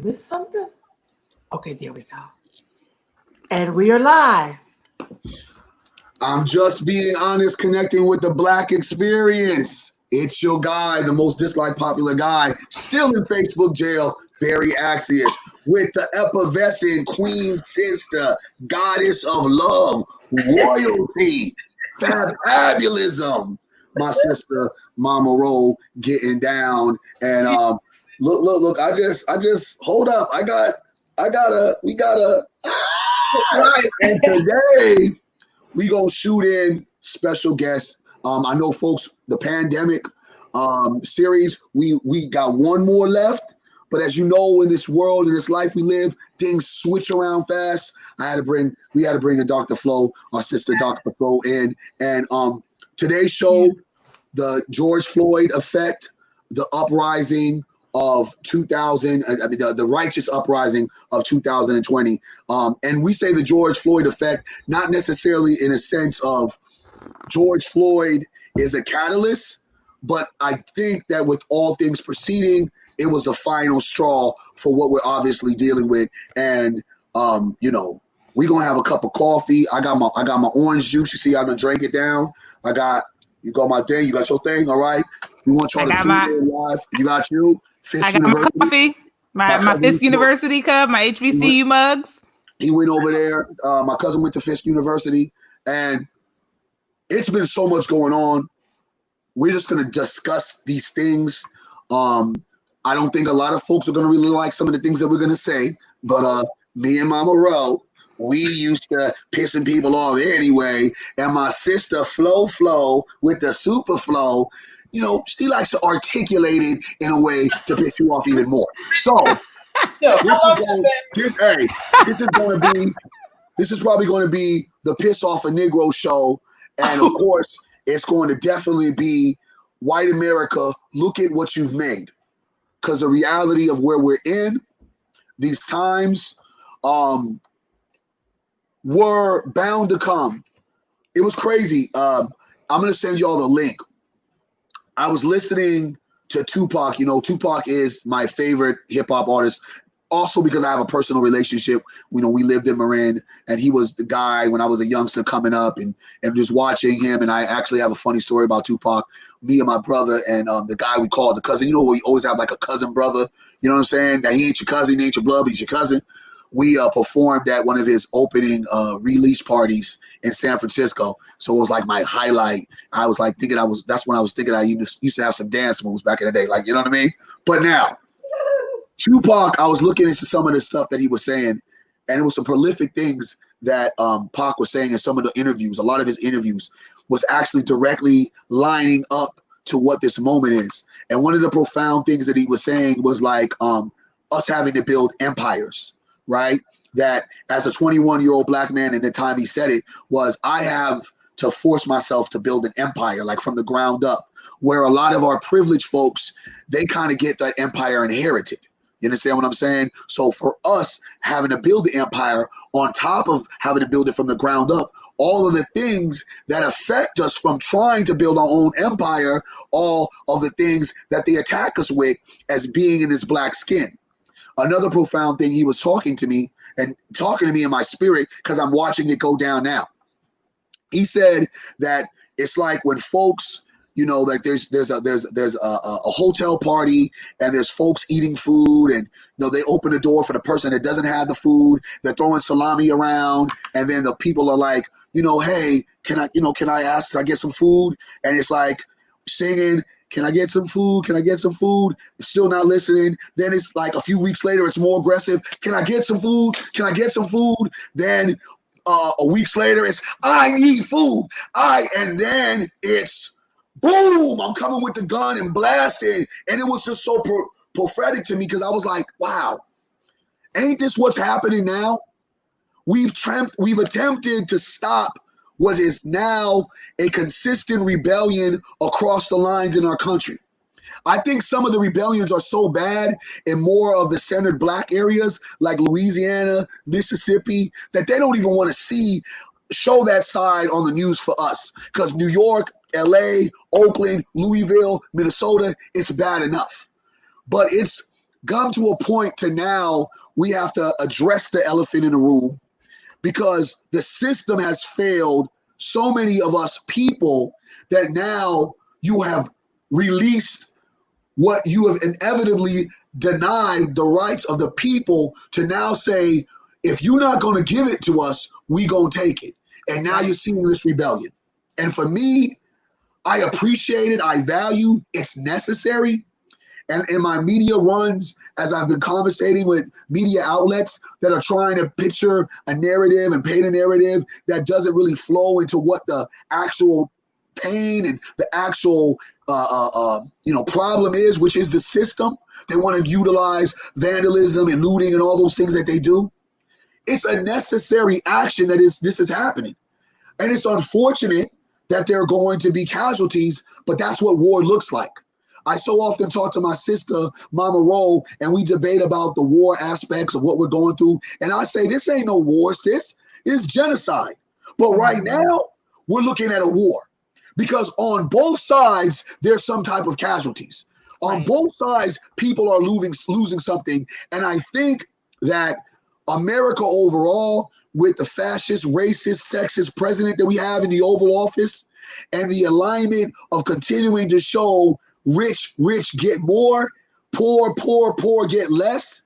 miss something? Okay, there we go. And we are live. I'm just being honest, connecting with the Black experience. It's your guy, the most disliked popular guy, still in Facebook jail, Barry Axius, with the effervescent queen sister, goddess of love, royalty, fabulism. My sister, Mama Ro, getting down. And look, I just hold up. We gotta. And today, we gonna shoot in special guests. I know, folks, the pandemic series, we got one more left. But as you know, in this world, in this life we live, things switch around fast. We had to bring a Dr. Flo, our sister Dr. Flo, in. And today's show, the George Floyd effect, the uprising of 2000, the righteous uprising of 2020. And we say the George Floyd effect, not necessarily in a sense of George Floyd is a catalyst, but I think that with all things proceeding, it was a final straw for what we're obviously dealing with. And, we're going to have a cup of coffee. I got my orange juice. You see, I'm going to drink it down. You got my thing. You got your thing. All right. We want y'all to be live. You got you. Fisk University. My coffee, my Fisk University cup, my HBCU mugs. He went over there. My cousin went to Fisk University, and it's been so much going on. We're just going to discuss these things. I don't think a lot of folks are going to really like some of the things that we're going to say, but me and Mama Ro, we used to pissing people off anyway. And my sister Flo with the super flow, she likes to articulate it in a way to piss you off even more. So this is probably going to be the Piss Off a Negro show. And of course, it's going to definitely be white America, look at what you've made. Because the reality of where we're in, these times were bound to come. It was crazy. I'm going to send y'all the link. I was listening to Tupac. Tupac is my favorite hip hop artist. Also because I have a personal relationship. We lived in Marin, and he was the guy when I was a youngster coming up and just watching him. And I actually have a funny story about Tupac. Me and my brother and the guy we called the cousin. We always have like a cousin brother. You know what I'm saying? That he ain't your cousin, he ain't your blood, but he's your cousin. We performed at one of his opening release parties in San Francisco. So it was like my highlight. I was like thinking that's when I was thinking I used to have some dance moves back in the day. Like, you know what I mean? But now, Tupac, I was looking into some of the stuff that he was saying, and it was some prolific things that Pac was saying in some of the interviews. A lot of his interviews was actually directly lining up to what this moment is. And one of the profound things that he was saying was like us having to build empires, right? That as a 21-year-old black man, in the time he said it, was I have to force myself to build an empire, like from the ground up, where a lot of our privileged folks, they kind of get that empire inherited. You understand what I'm saying? So for us having to build the empire on top of having to build it from the ground up, all of the things that affect us from trying to build our own empire, all of the things that they attack us with as being in this black skin. Another profound thing, he was talking to me in my spirit because I'm watching it go down now. He said that it's like when folks, like there's a hotel party and there's folks eating food, and they open the door for the person that doesn't have the food. They're throwing salami around, and then the people are like, hey, can I ask? Can I get some food? And it's like singing, can I get some food? Can I get some food? Still not listening. Then it's like a few weeks later, it's more aggressive. Can I get some food? Can I get some food? Then a weeks later, it's I need food. And then it's boom, I'm coming with the gun and blasting. And it was just so prophetic to me because I was like, wow, ain't this what's happening now? We've attempted to stop what is now a consistent rebellion across the lines in our country. I think some of the rebellions are so bad in more of the centered black areas like Louisiana, Mississippi, that they don't even want to show that side on the news for us. Because New York, LA, Oakland, Louisville, Minnesota, it's bad enough. But it's come to a point to now we have to address the elephant in the room because the system has failed so many of us people that now you have released what you have inevitably denied the rights of the people to now say, if you're not going to give it to us, we going to take it. And now you're seeing this rebellion. And for me, I appreciate it. I value it's necessary. And in my media runs, as I've been conversating with media outlets that are trying to picture a narrative and paint a narrative that doesn't really flow into what the actual pain and the actual problem is, which is the system. They want to utilize vandalism and looting and all those things that they do. It's a necessary action that this is happening. And it's unfortunate that there are going to be casualties, but that's what war looks like. I so often talk to my sister, Mama Ro, and we debate about the war aspects of what we're going through. And I say, this ain't no war, sis. It's genocide. But right now, we're looking at a war because on both sides, there's some type of casualties. On both sides, people are losing something. And I think that America overall, with the fascist, racist, sexist president that we have in the Oval Office, and the alignment of continuing to show rich get more, poor get less,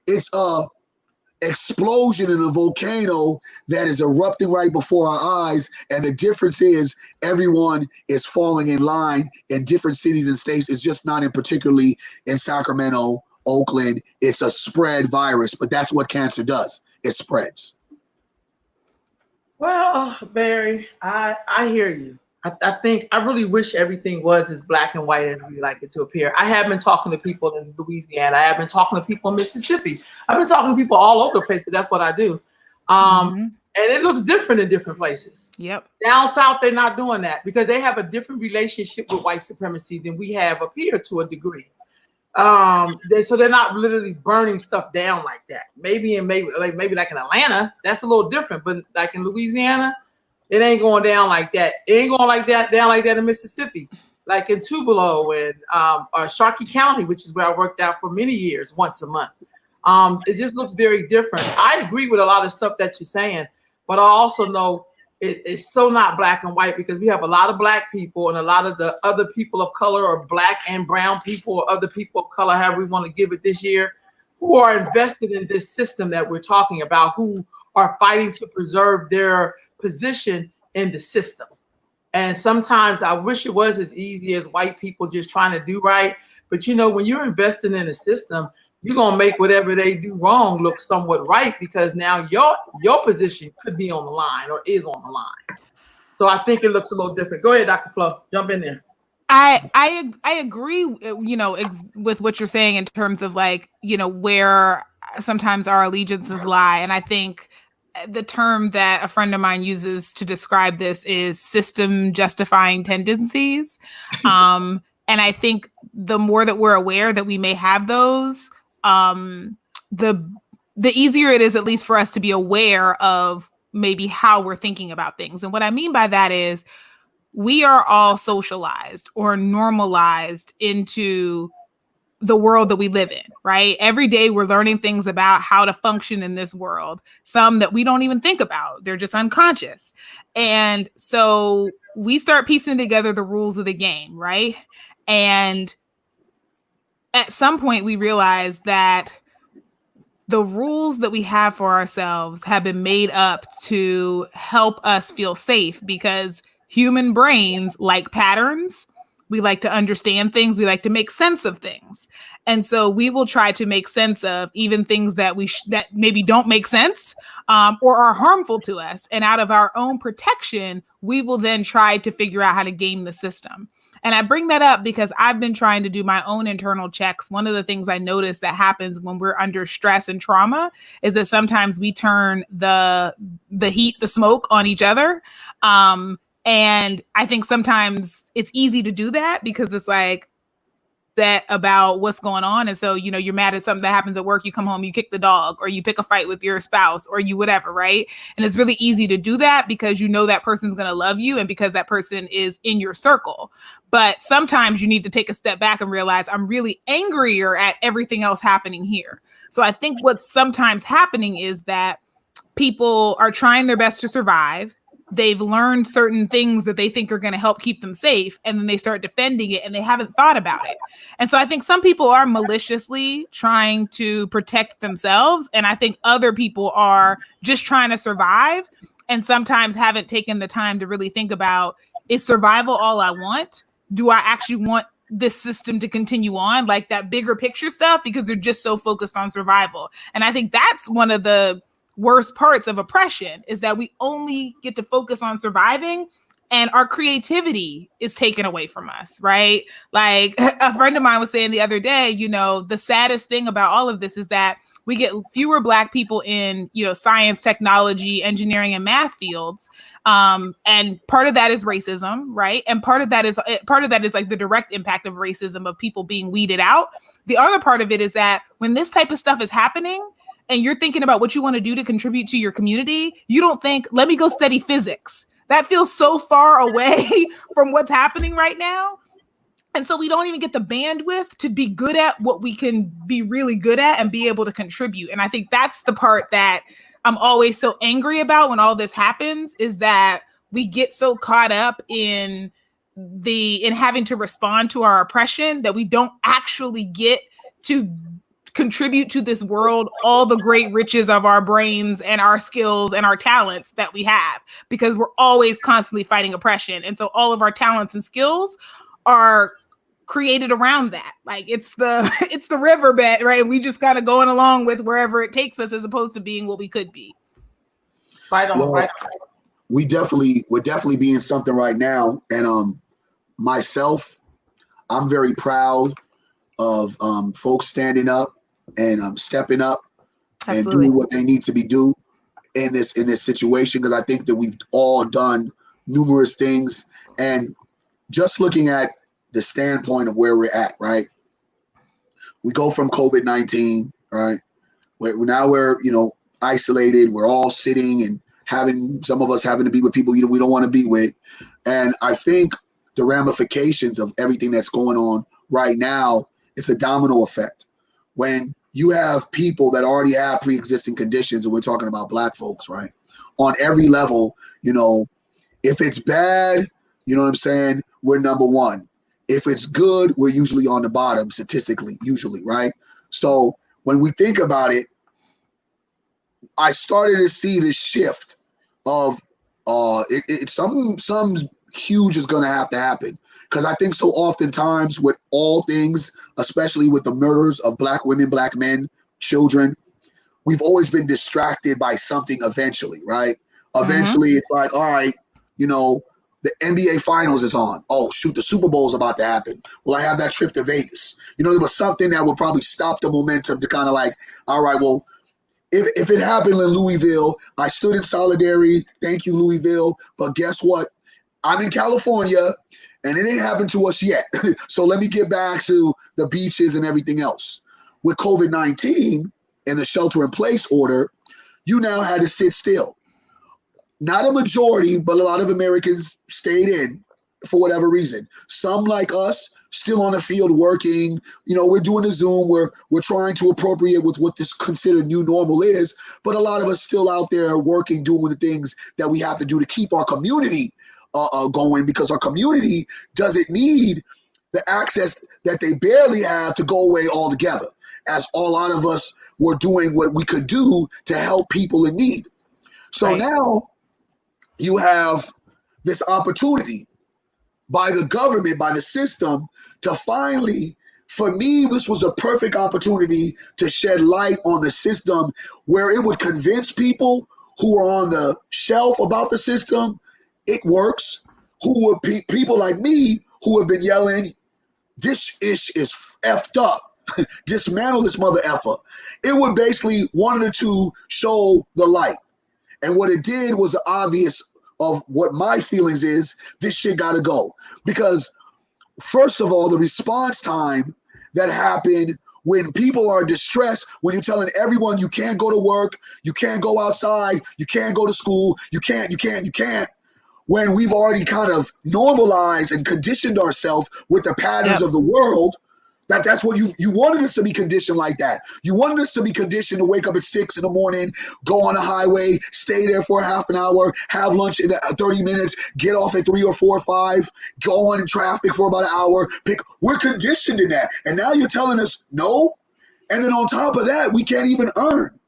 it's a explosion in a volcano that is erupting right before our eyes. And the difference is everyone is falling in line in different cities and states. It's just not particularly in Sacramento, Oakland. It's a spread virus, but that's what cancer does. It spreads. Well, Barry, I hear you. I think I really wish everything was as black and white as we like it to appear. I have been talking to people in Louisiana. I have been talking to people in Mississippi. I've been talking to people all over the place, but that's what I do. And it looks different in different places. Yep. Down south, they're not doing that because they have a different relationship with white supremacy than we have up here to a degree. So they're not literally burning stuff down like that. Maybe like in Atlanta, that's a little different. But like in Louisiana, it ain't going down like that. It ain't going down like that in Mississippi, like in Tupelo and Sharkey County, which is where I worked out for many years, once a month. It just looks very different. I agree with a lot of stuff that you're saying, but I also know it's so not black and white because we have a lot of black people and a lot of the other people of color or black and brown people or other people of color, however we want to give it this year, who are invested in this system that we're talking about, who are fighting to preserve their position in the system. And sometimes I wish it was as easy as white people just trying to do right. But when you're investing in a system, you're going to make whatever they do wrong look somewhat right because now your position could be on the line or is on the line. So I think it looks a little different. Go ahead, Dr. Flo, jump in there. I agree, with what you're saying in terms of where sometimes our allegiances lie. And I think the term that a friend of mine uses to describe this is system justifying tendencies. And I think the more that we're aware that we may have those, the easier it is, at least for us, to be aware of maybe how we're thinking about things. And what I mean by that is we are all socialized or normalized into the world that we live in, right? Every day we're learning things about how to function in this world, some that we don't even think about. They're just unconscious. And so we start piecing together the rules of the game, right? And at some point we realize that the rules that we have for ourselves have been made up to help us feel safe because human brains like patterns. We like to understand things. We like to make sense of things. And so we will try to make sense of even things that that maybe don't make sense or are harmful to us. And out of our own protection, we will then try to figure out how to game the system. And I bring that up because I've been trying to do my own internal checks. One of the things I notice that happens when we're under stress and trauma is that sometimes we turn the heat, the smoke on each other. And I think sometimes it's easy to do that because it's like, upset about what's going on. And so, you're mad at something that happens at work, you come home, you kick the dog, or you pick a fight with your spouse, or you whatever, right? And it's really easy to do that because that person's going to love you and because that person is in your circle. But sometimes you need to take a step back and realize I'm really angrier at everything else happening here. So I think what's sometimes happening is that people are trying their best to survive. They've learned certain things that they think are going to help keep them safe, and then they start defending it and they haven't thought about it. And so I think some people are maliciously trying to protect themselves, and I think other people are just trying to survive and sometimes haven't taken the time to really think about, is survival all I want? Do I actually want this system to continue on, like that bigger picture stuff, because they're just so focused on survival? And I think that's one of the worst parts of oppression, is that we only get to focus on surviving and our creativity is taken away from us, right? Like a friend of mine was saying the other day, the saddest thing about all of this is that we get fewer Black people in, science, technology, engineering, and math fields. And part of that is racism, right? And part of that is like the direct impact of racism, of people being weeded out. The other part of it is that when this type of stuff is happening, and you're thinking about what you want to do to contribute to your community, you don't think, let me go study physics. That feels so far away from what's happening right now. And so we don't even get the bandwidth to be good at what we can be really good at and be able to contribute. And I think that's the part that I'm always so angry about when all this happens, is that we get so caught up in having to respond to our oppression that we don't actually get to contribute to this world all the great riches of our brains and our skills and our talents that we have, because we're always constantly fighting oppression. And so all of our talents and skills are created around that. Like it's the riverbed, right? We just kind of going along with wherever it takes us, as opposed to being what we could be. Right on, Well, right on. we're definitely being something right now. And myself, I'm very proud of folks standing up and stepping up and doing what they need to be do in this situation, because I think that we've all done numerous things. And just looking at the standpoint of where we're at, right? We go from COVID-19, right? Now we're isolated. We're all sitting and some of us having to be with people we don't want to be with. And I think the ramifications of everything that's going on right now, it's a domino effect. When you have people that already have pre-existing conditions, and we're talking about Black folks, right? On every level, if it's bad, you know what I'm saying? We're number one. If it's good, we're usually on the bottom statistically, usually, right? So when we think about it, I started to see this shift of some huge is going to have to happen. Because I think so oftentimes with all things, especially with the murders of Black women, Black men, children, we've always been distracted by something eventually, right? Eventually, It's like, all right, the NBA Finals is on. Oh, shoot, the Super Bowl is about to happen. Well, I have that trip to Vegas. There was something that would probably stop the momentum to kind of like, all right, well, if it happened in Louisville, I stood in solidarity. Thank you, Louisville. But guess what? I'm in California, and it ain't happened to us yet. So let me get back to the beaches and everything else. With COVID-19 and the shelter-in-place order, you now had to sit still. Not a majority, but a lot of Americans stayed in for whatever reason. Some, like us, still on the field working. We're doing a Zoom. We're trying to appropriate with what this considered new normal is. But a lot of us still out there working, doing the things that we have to do to keep our community going, because our community doesn't need the access that they barely have to go away altogether, as a lot of us were doing what we could do to help people in need. So now you have this opportunity by the government, by the system, to finally, for me, this was a perfect opportunity to shed light on the system, where it would convince people who are on the shelf about the system it works, who were people like me who have been yelling, this ish is effed up. Dismantle this mother effer. It would basically, one of the two, show the light. And what it did was obvious of what my feelings is, this shit gotta go. Because first of all, the response time that happen when people are distressed, when you're telling everyone you can't go to work, you can't go outside, you can't go to school, you can't, when we've already kind of normalized and conditioned ourselves with the patterns of the world. That's what you wanted us to be conditioned like that. You wanted us to be conditioned to wake up at 6 in the morning, go on the highway, stay there for a half an hour, have lunch in 30 minutes, get off at 3 or 4 or 5, go on in traffic for about an hour. We're conditioned in that. And now you're telling us no. And then on top of that, we can't even earn.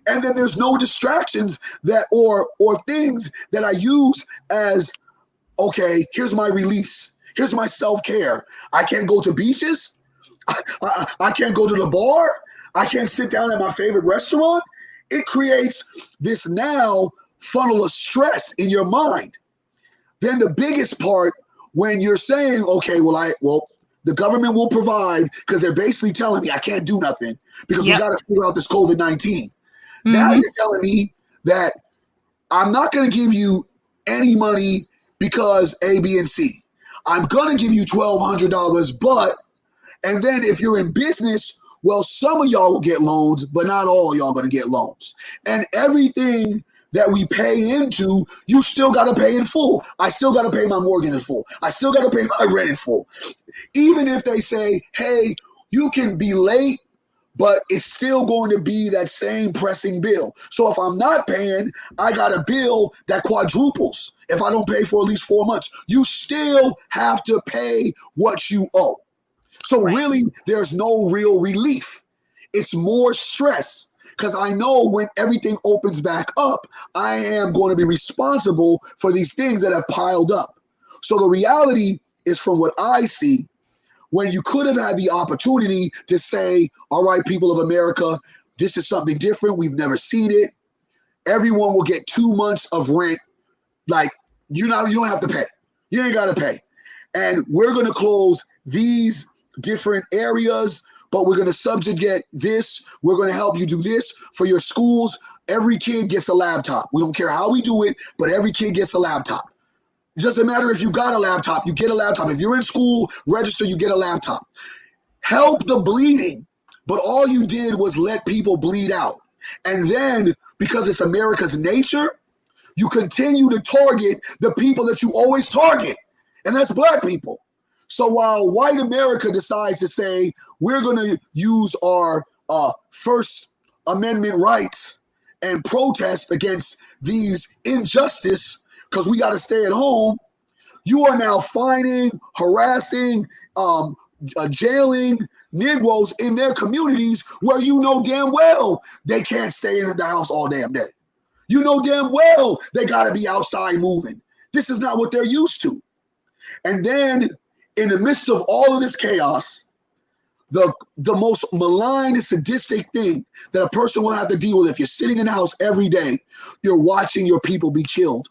And then there's no distractions that or things that I use as, okay, here's my release. Here's my self-care. I can't go to beaches. I can't go to the bar. I can't sit down at my favorite restaurant. It creates this now funnel of stress in your mind. Then the biggest part, when you're saying, okay, well, the government will provide, because they're basically telling me I can't do nothing because we got to figure out this COVID-19. Now you're telling me that I'm not going to give you any money because A, B, and C. I'm going to give you $1,200, but, and then if you're in business, well, some of y'all will get loans, but not all of y'all going to get loans. And everything that we pay into, you still got to pay in full. I still got to pay my mortgage in full. I still got to pay my rent in full. Even if they say, hey, you can be late, but it's still going to be that same pressing bill. So if I'm not paying, I got a bill that quadruples if I don't pay for at least 4 months. You still have to pay what you owe. So really, there's no real relief. It's more stress, because I know when everything opens back up, I am going to be responsible for these things that have piled up. So the reality is, from what I see, when you could have had the opportunity to say, all right, people of America, this is something different. We've never seen it. Everyone will get 2 months of rent. Like, you don't have to pay. You ain't got to pay. And we're going to close these different areas, but we're going to subjugate this. We're going to help you do this for your schools. Every kid gets a laptop. We don't care how we do it, but every kid gets a laptop. It doesn't matter if you got a laptop, you get a laptop. If you're in school, register, you get a laptop. Help the bleeding. But all you did was let people bleed out. And then, because it's America's nature, you continue to target the people that you always target, and that's Black people. So while white America decides to say, we're going to use our First Amendment rights and protest against these injustice, because we got to stay at home, you are now fining, harassing, jailing Negroes in their communities where you know damn well they can't stay in the house all damn day. You know damn well they got to be outside moving. This is not what they're used to. And then in the midst of all of this chaos, the most malign and sadistic thing that a person will have to deal with, if you're sitting in the house every day, you're watching your people be killed.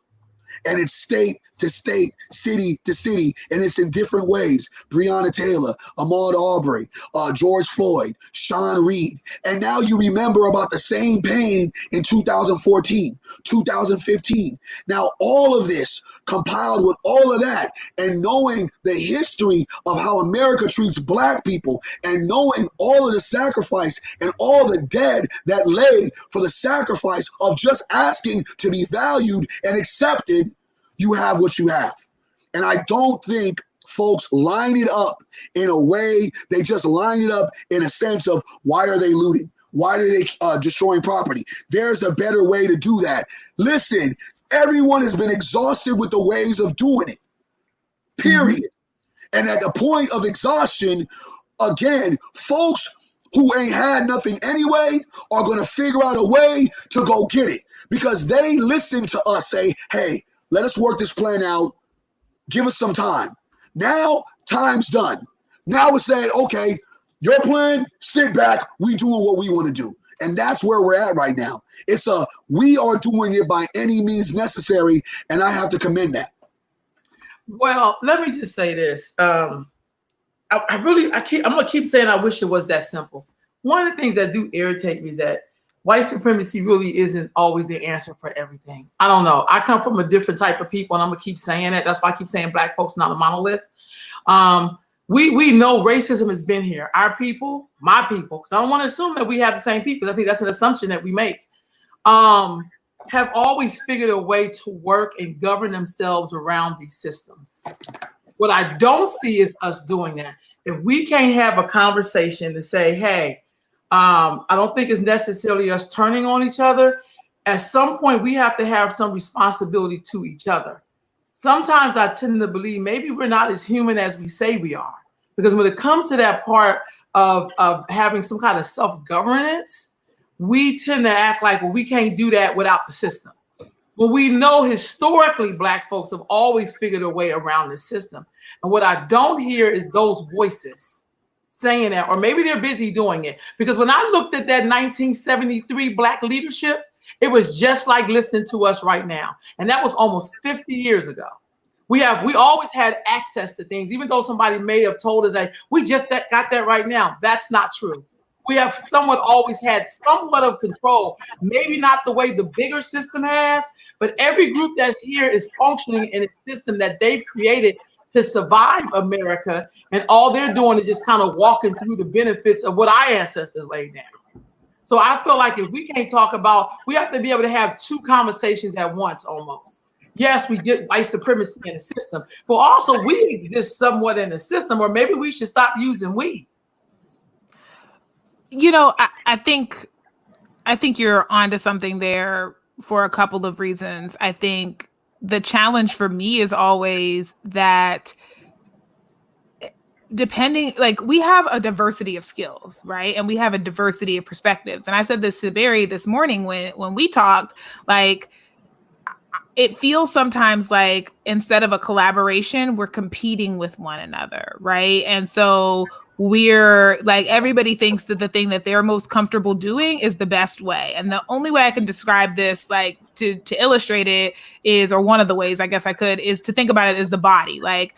And it's state to state, city to city, and it's in different ways. Breonna Taylor, Ahmaud Arbery, George Floyd, Sean Reed. And now you remember about the same pain in 2014, 2015. Now, all of this compiled with all of that, and knowing the history of how America treats Black people, and knowing all of the sacrifice and all the dead that lay for the sacrifice of just asking to be valued and accepted, you have what you have. And I don't think folks line it up in a way, they just line it up in a sense of, why are they looting? Why are they destroying property? There's a better way to do that. Listen, everyone has been exhausted with the ways of doing it, period. And at the point of exhaustion, again, folks who ain't had nothing anyway are going to figure out a way to go get it, because they listen to us say, hey, let us work this plan out. Give us some time. Now, time's done. Now we're saying, okay, your plan, sit back. We doing what we want to do. And that's where we're at right now. We are doing it by any means necessary, and I have to commend that. Well, let me just say this. I'm gonna keep saying I wish it was that simple. One of the things that do irritate me is that white supremacy really isn't always the answer for everything. I don't know. I come from a different type of people, and I'm gonna keep saying it. That's why I keep saying Black folks not a monolith. We know racism has been here. Our people, my people, because I don't want to assume that we have the same people. I think that's an assumption that we make. Have always figured a way to work and govern themselves around these systems. What I don't see is us doing that. If we can't have a conversation to say, hey, I don't think it's necessarily us turning on each other. At some point, we have to have some responsibility to each other. Sometimes I tend to believe maybe we're not as human as we say we are. Because when it comes to that part of having some kind of self-governance, we tend to act like, well, we can't do that without the system. Well, we know historically Black folks have always figured a way around the system. And what I don't hear is those voices saying that, or maybe they're busy doing it. Because when I looked at that 1973 Black leadership, it was just like listening to us right now. And that was almost 50 years ago. We always had access to things, even though somebody may have told us that we just got that right now. That's not true. We have always had somewhat of control, maybe not the way the bigger system has, but every group that's here is functioning in a system that they've created to survive America. And all they're doing is just kind of walking through the benefits of what our ancestors laid down. So I feel like if we can't talk about, we have to be able to have two conversations at once almost. Yes, we get white supremacy in the system, but also we exist somewhat in the system, or maybe we should stop using we. You know, I think you're onto something there for a couple of reasons. I think the challenge for me is always that we have a diversity of skills, right? And we have a diversity of perspectives. And I said this to Barry this morning when we talked, like, it feels sometimes like instead of a collaboration, we're competing with one another, right? And so we're like, everybody thinks that the thing that they're most comfortable doing is the best way. And the only way I can describe this, like to illustrate it is, or one of the ways I guess I could, is to think about it as the body. Like,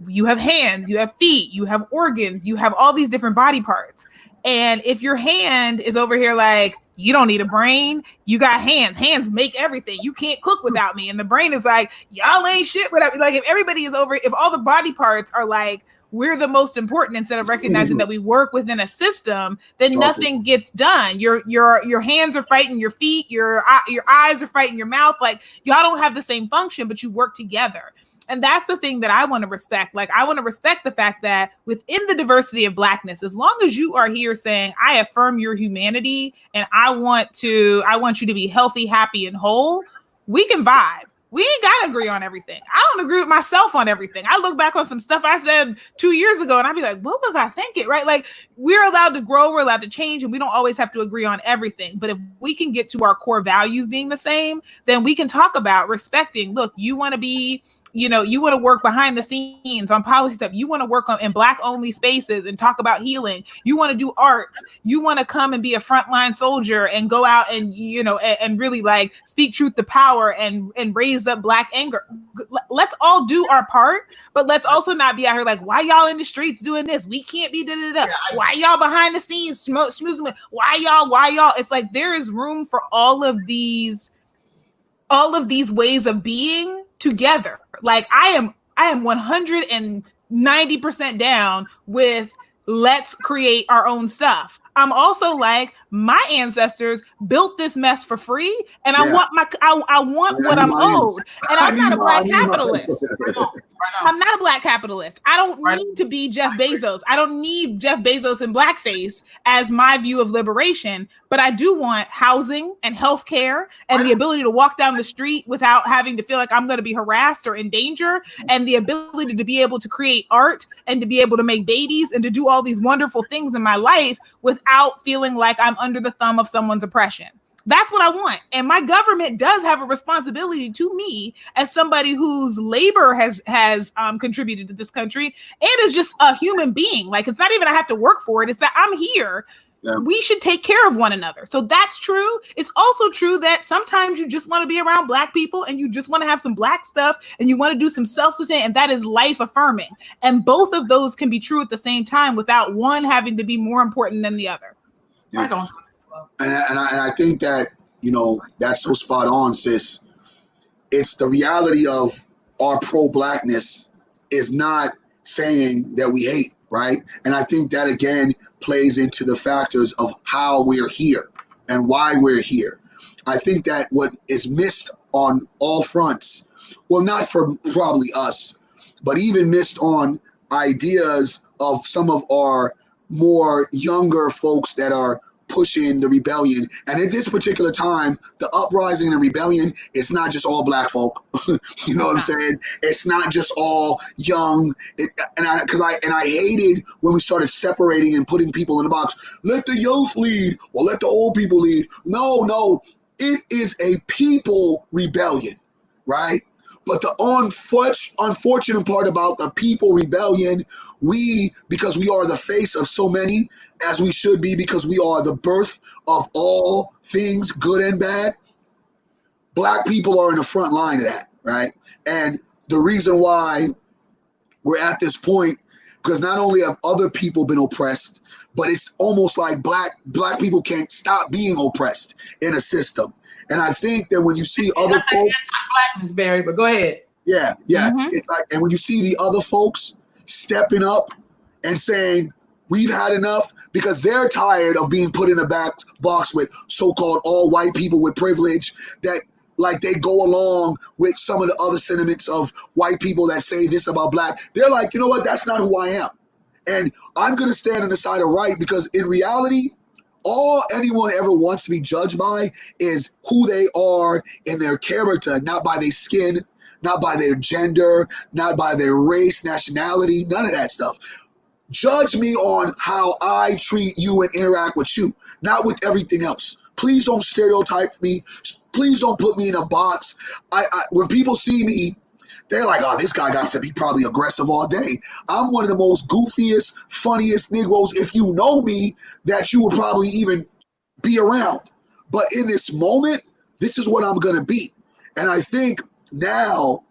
you have hands, you have feet, you have organs, you have all these different body parts. And if your hand is over here like, you don't need a brain, you got hands. Hands make everything. You can't cook without me. And the brain is like, y'all ain't shit without me. Like, if everybody is if all the body parts are like, we're the most important, instead of recognizing that we work within a system, then nothing gets done. Your hands are fighting your feet, your eyes are fighting your mouth. Like, y'all don't have the same function, but you work together. And that's the thing that I want to respect. Like, I want to respect the fact that within the diversity of Blackness, as long as you are here saying, I affirm your humanity and I want you to be healthy, happy, and whole, we can vibe. We ain't got to agree on everything. I don't agree with myself on everything. I look back on some stuff I said 2 years ago and I'd be like, what was I thinking? Right? Like, we're allowed to grow, we're allowed to change, and we don't always have to agree on everything. But if we can get to our core values being the same, then we can talk about respecting, look, you want to be, you want to work behind the scenes on policy stuff. You want to work in Black only spaces and talk about healing. You want to do arts. You want to come and be a frontline soldier and go out and, and really like speak truth to power and raise up Black anger. Let's all do our part, but let's also not be out here like, why y'all in the streets doing this? We can't be da-da-da. Why y'all behind the scenes smoozing? Why y'all? It's like, there is room for all of these ways of being together. Like, I am 190% down with let's create our own stuff. I'm also like, my ancestors built this mess for free, and I want what I'm owed. And I'm not a Black capitalist. I'm not a Black capitalist. I don't need to be Jeff Bezos. I don't need Jeff Bezos in blackface as my view of liberation, but I do want housing and healthcare and the ability to walk down the street without having to feel like I'm going to be harassed or in danger, and the ability to be able to create art and to be able to make babies and to do all these wonderful things in my life without feeling like I'm under the thumb of someone's oppression. That's what I want. And my government does have a responsibility to me as somebody whose labor has contributed to this country and is just a human being. Like, it's not even I have to work for it. It's that I'm here. Yeah. We should take care of one another. So that's true. It's also true that sometimes you just want to be around Black people and you just want to have some Black stuff and you want to do some self-sustain, and that is life affirming. And both of those can be true at the same time without one having to be more important than the other. Yeah. I don't. And I think that, that's so spot on, sis. It's the reality of our pro-Blackness is not saying that we hate. right? And I think that, again, plays into the factors of how we're here and why we're here. I think that what is missed on all fronts, well, not for probably us, but even missed on ideas of some of our more younger folks that are pushing the rebellion. And at this particular time, the uprising and rebellion is not just all black folk. You know what I'm saying? It's not just all young. And I hated when we started separating and putting people in a box. Let the youth lead or let the old people lead. No. It is a people rebellion, right? But the unfortunate part about the people rebellion, because we are the face of so many, as we should be, because we are the birth of all things good and bad, black people are in the front line of that, right? And the reason why we're at this point, because not only have other people been oppressed, but it's almost like black people can't stop being oppressed in a system. And I think that when you see other folks, anti-blackness, Barry, but go ahead. Yeah. It's like, and when you see the other folks stepping up and saying we've had enough, because they're tired of being put in a back box with so-called all white people with privilege, that like they go along with some of the other sentiments of white people that say this about black. They're like, you know what? That's not who I am. And I'm going to stand on the side of right, because in reality, all anyone ever wants to be judged by is who they are in their character, not by their skin, not by their gender, not by their race, nationality, none of that stuff. Judge me on how I treat you and interact with you, not with everything else. Please don't stereotype me. Please don't put me in a box. When people see me, they're like, oh, this guy got to be probably aggressive all day. I'm one of the most goofiest, funniest Negroes, if you know me, that you would probably even be around. But in this moment, this is what I'm going to be. And I think now,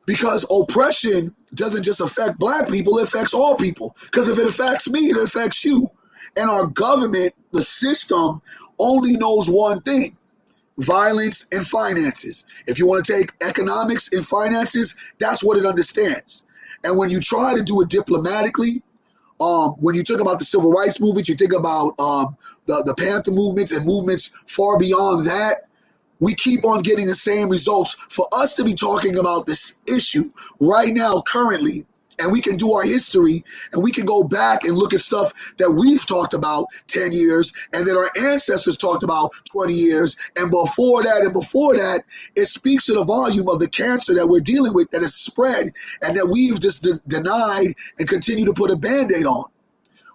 because oppression doesn't just affect black people, it affects all people. Because if it affects me, it affects you. And our government, the system, only knows one thing: violence and finances. If you want to take economics and finances, that's what it understands. And when you try to do it diplomatically, when you talk about the civil rights movement, you think about the Panther movements and movements far beyond that, we keep on getting the same results. For us to be talking about this issue right now, currently, and we can do our history and we can go back and look at stuff that we've talked about 10 years and that our ancestors talked about 20 years. And before that, it speaks to the volume of the cancer that we're dealing with that has spread and that we've just denied and continue to put a Band-Aid on.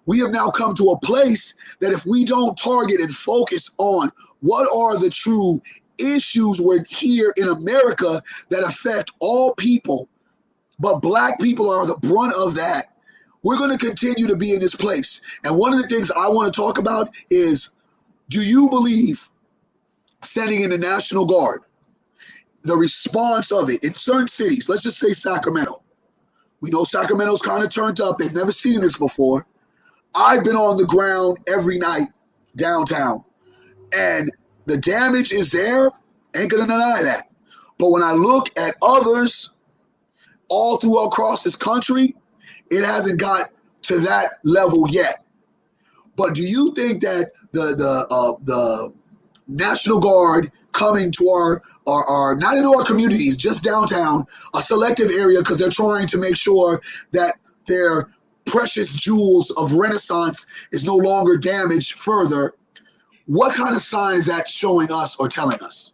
We have now come to a place that if we don't target and focus on what are the true issues we're here in America that affect all people, but black people are the brunt of that, we're going to continue to be in this place. And one of the things I want to talk about is, do you believe sending in the National Guard, the response of it in certain cities, let's just say Sacramento. We know Sacramento's kind of turned up. They've never seen this before. I've been on the ground every night downtown, and the damage is there. Ain't going to deny that. But when I look at others all through across this country, it hasn't got to that level yet. But do you think that the National Guard coming to our not into our communities, just downtown, a selective area, because they're trying to make sure that their precious jewels of Renaissance is no longer damaged further, what kind of sign is that showing us or telling us?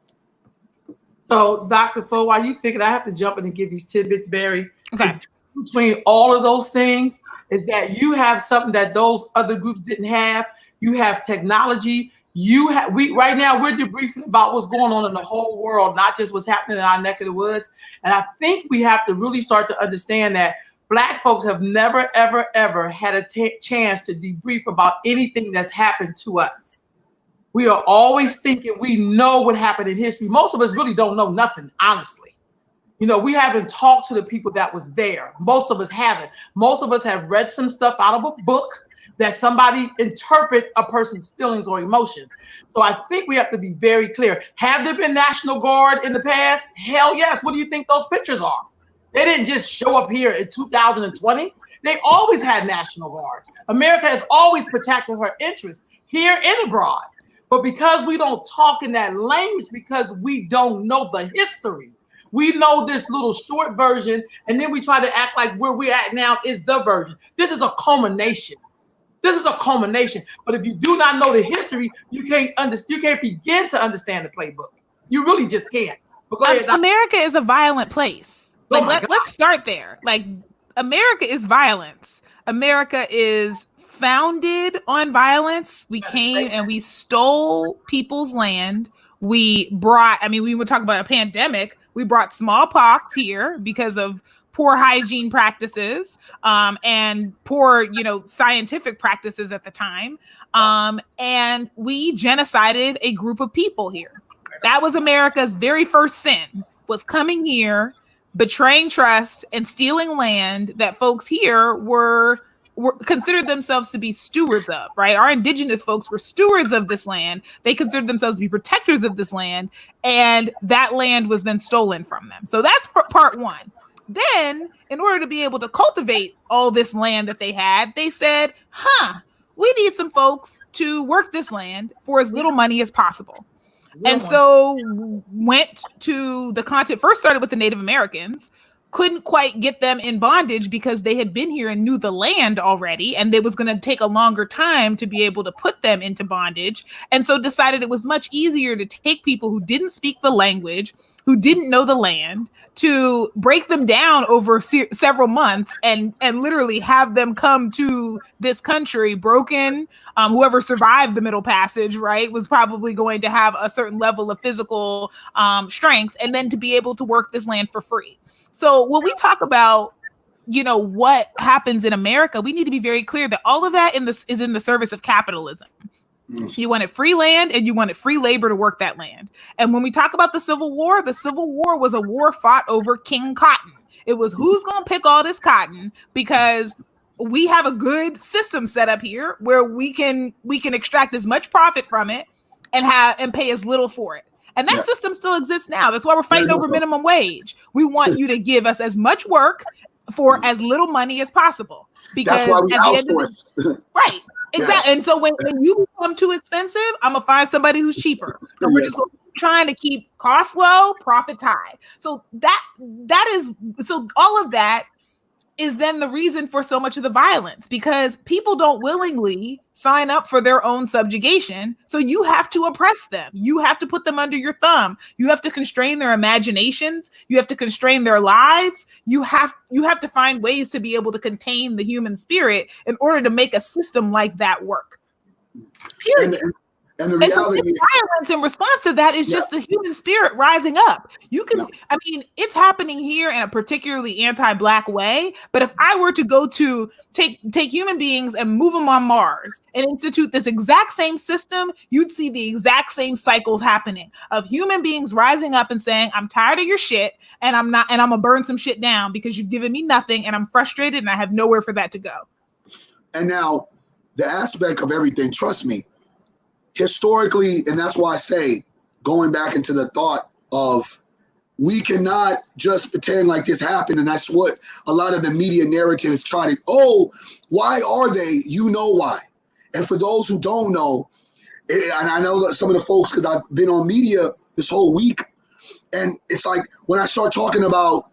So, Dr. Fo, while you thinking, I have to jump in and give these tidbits, Barry. Okay. Between all of those things is that you have something that those other groups didn't have. You have technology. Right now we're debriefing about what's going on in the whole world, not just what's happening in our neck of the woods. And I think we have to really start to understand that Black folks have never, ever, ever had a chance to debrief about anything that's happened to us. We are always thinking we know what happened in history. Most of us really don't know nothing, honestly. You know, we haven't talked to the people that was there. Most of us haven't. Most of us have read some stuff out of a book that somebody interpret a person's feelings or emotion. So I think we have to be very clear. Have there been National Guard in the past? Hell yes. What do you think those pictures are? They didn't just show up here in 2020. They always had national guards. America has always protected her interests here and abroad. But because we don't talk in that language, because we don't know the history, we know this little short version, and then we try to act like where we're at now is the version. This is a culmination. This is a culmination. But if you do not know the history, you can't begin to understand the playbook. You really just can't. But go ahead, America is a violent place. Like, let's start there. Like, America is violence. America is founded on violence. We came and we stole people's land. We would talk about a pandemic. We brought smallpox here because of poor hygiene practices and poor, scientific practices at the time. And we genocided a group of people here. That was America's very first sin, was coming here, betraying trust, and stealing land that folks here were considered themselves to be stewards of, right? Our indigenous folks were stewards of this land. They considered themselves to be protectors of this land, and that land was then stolen from them. So that's part one. Then, in order to be able to cultivate all this land that they had, they said, we need some folks to work this land for as little money as possible. And so went to the continent, first started with the Native Americans, couldn't quite get them in bondage because they had been here and knew the land already, and it was going to take a longer time to be able to put them into bondage. And so decided it was much easier to take people who didn't speak the language, who didn't know the land, to break them down over several months and literally have them come to this country broken. Whoever survived the Middle Passage, right, was probably going to have a certain level of physical strength, and then to be able to work this land for free. So when we talk about, what happens in America, we need to be very clear that all of that is in the service of capitalism. You wanted free land and you wanted free labor to work that land. And when we talk about the Civil War was a war fought over King Cotton. It was who's going to pick all this cotton, because we have a good system set up here where we can extract as much profit from it and pay as little for it. And that system still exists now. That's why we're fighting over minimum wage. We want you to give us as much work for as little money as possible. Because that's why we outsource. Right. Exactly. Yeah. And so when you become too expensive, I'm going to find somebody who's cheaper. And we're just trying to keep costs low, profits high. So all of that is then the reason for so much of the violence, because people don't willingly sign up for their own subjugation. So you have to oppress them. You have to put them under your thumb. You have to constrain their imaginations. You have to constrain their lives. You have to find ways to be able to contain the human spirit in order to make a system like that work. Period. And the reality violence in response to that is just the human spirit rising up. It's happening here in a particularly anti-Black way. But if I were to go to take human beings and move them on Mars and institute this exact same system, you'd see the exact same cycles happening of human beings rising up and saying, I'm tired of your shit and I'm gonna burn some shit down because you've given me nothing and I'm frustrated and I have nowhere for that to go. And now the aspect of everything, trust me, historically, and that's why I say, going back into the thought of, we cannot just pretend like this happened. And that's what a lot of the media narratives try to, why are they? You know why. And for those who don't know, and I know that some of the folks, because I've been on media this whole week, and it's like when I start talking about,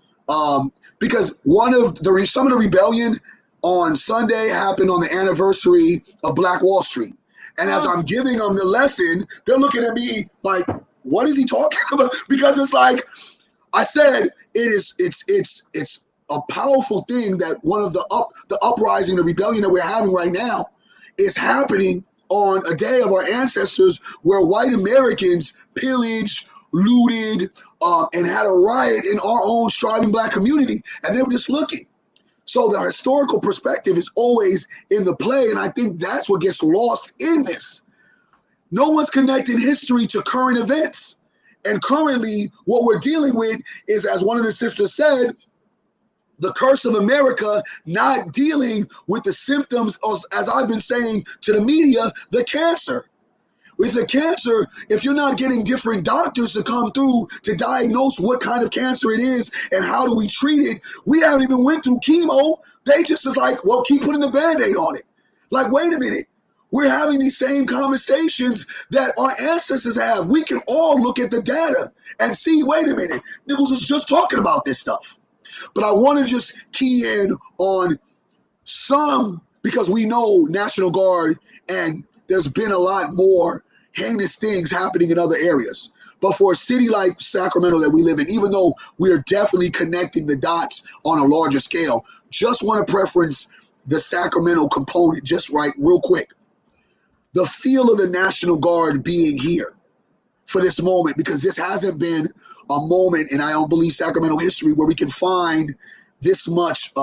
because some of the rebellion on Sunday happened on the anniversary of Black Wall Street. And as I'm giving them the lesson, they're looking at me like, what is he talking about? Because it's like I said, it's a powerful thing that one of the uprising, the rebellion that we're having right now is happening on a day of our ancestors where white Americans pillaged, looted, and had a riot in our own striving Black community. And they were just looking. So the historical perspective is always in the play, and I think that's what gets lost in this. No one's connecting history to current events. And currently, what we're dealing with is, as one of the sisters said, the curse of America not dealing with the symptoms of, as I've been saying to the media, the cancer. With a cancer, if you're not getting different doctors to come through to diagnose what kind of cancer it is and how do we treat it, we haven't even went through chemo. They just is like, well, keep putting a Band-Aid on it. Like, wait a minute. We're having these same conversations that our ancestors have. We can all look at the data and see, wait a minute, Nibbles was just talking about this stuff. But I want to just key in on some, because we know National Guard, and there's been a lot more heinous things happening in other areas. But for a city like Sacramento that we live in, even though we are definitely connecting the dots on a larger scale, just want to preference the Sacramento component just right real quick. The feel of the National Guard being here for this moment, because this hasn't been a moment in, I don't believe, Sacramento history where we can find this much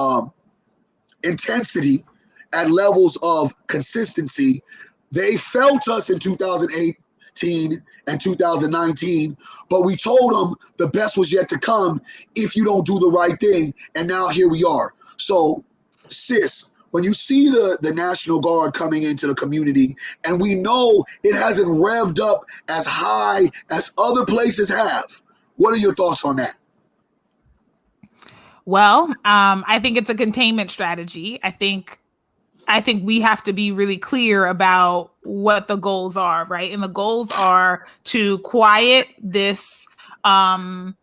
intensity at levels of consistency. They felt us in 2018 and 2019, but we told them the best was yet to come if you don't do the right thing. And now here we are. So, sis, when you see the National Guard coming into the community, and we know it hasn't revved up as high as other places have, what are your thoughts on that? Well, I think it's a containment strategy. I think we have to be really clear about what the goals are, right? And the goals are to quiet this, to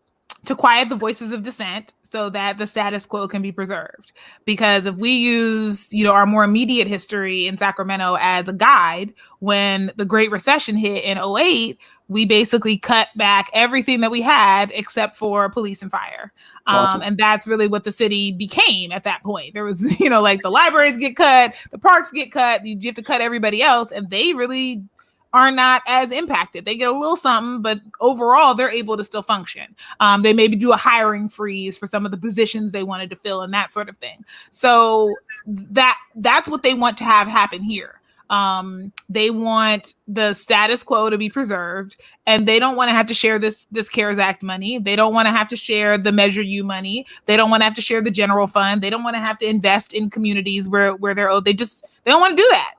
quiet the voices of dissent so that the status quo can be preserved. Because if we use, our more immediate history in Sacramento as a guide, when the Great Recession hit in 2008, we basically cut back everything that we had except for police and fire. And that's really what the city became at that point. There was, like the libraries get cut, the parks get cut, you have to cut everybody else, and they really are not as impacted. They get a little something, but overall they're able to still function. They maybe do a hiring freeze for some of the positions they wanted to fill and that sort of thing. So that's what they want to have happen here. They want the status quo to be preserved, and they don't want to have to share this CARES Act money. They don't want to have to share the Measure U money. They don't want to have to share the general fund. They don't want to have to invest in communities where they're owed. They don't want to do that.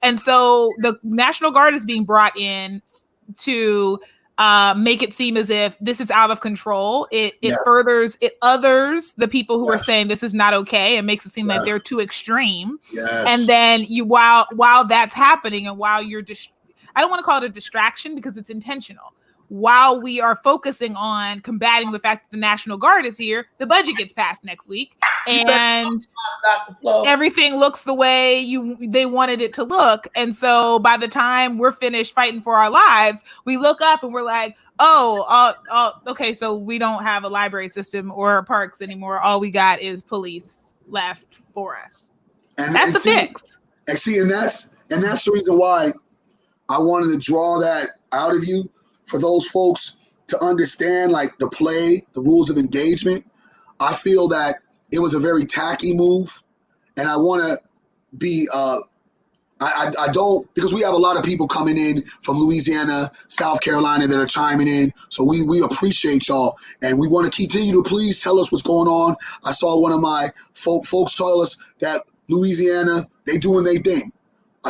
And so the National Guard is being brought in to make it seem as if this is out of control. It others the people who are saying this is not okay. It makes it seem like they're too extreme. Yes. And then while that's happening, and while you're I don't want to call it a distraction because it's intentional. While we are focusing on combating the fact that the National Guard is here, the budget gets passed next week, and everything looks the way they wanted it to look. And so by the time we're finished fighting for our lives, we look up and we're like, okay, so we don't have a library system or parks anymore. All we got is police left for us. And that's the fix. And that's the reason why I wanted to draw that out of you, for those folks to understand, like, the play, the rules of engagement. I feel that it was a very tacky move, and I want to be I don't, because we have a lot of people coming in from Louisiana, South Carolina that are chiming in, so we appreciate y'all, and we want to continue to please tell us what's going on. I saw one of my folks tell us that Louisiana, they doing their thing.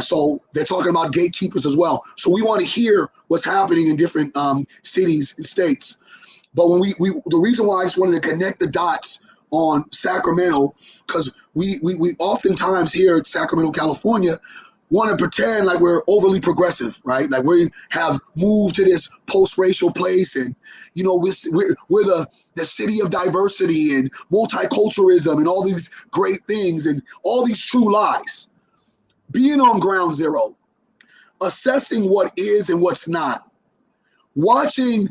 So they're talking about gatekeepers as well. So we want to hear what's happening in different cities and states. But when the reason why I just wanted to connect the dots on Sacramento, because we oftentimes here at Sacramento, California, want to pretend like we're overly progressive, right? Like we have moved to this post-racial place, and we're the city of diversity and multiculturalism and all these great things and all these true lies. Being on ground zero, assessing what is and what's not, watching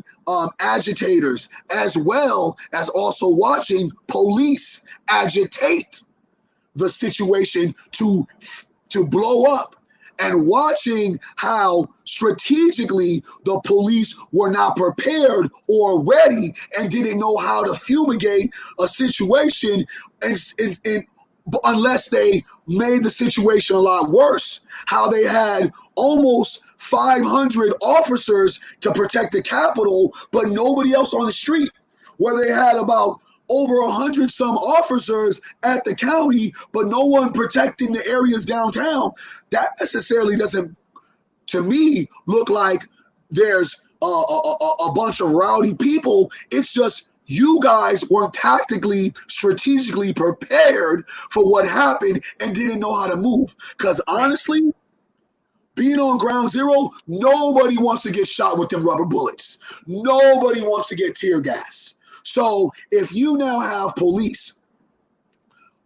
agitators, as well as also watching police agitate the situation to blow up, and watching how strategically the police were not prepared or ready and didn't know how to fumigate a situation, and unless they made the situation a lot worse. How they had almost 500 officers to protect the Capitol, but nobody else on the street, where they had about over 100 some officers at the county, but no one protecting the areas downtown. That necessarily doesn't to me look like there's a bunch of rowdy people. It's just you guys weren't tactically, strategically prepared for what happened and didn't know how to move. Because honestly, being on ground zero, nobody wants to get shot with them rubber bullets. Nobody wants to get tear gas. So if you now have police,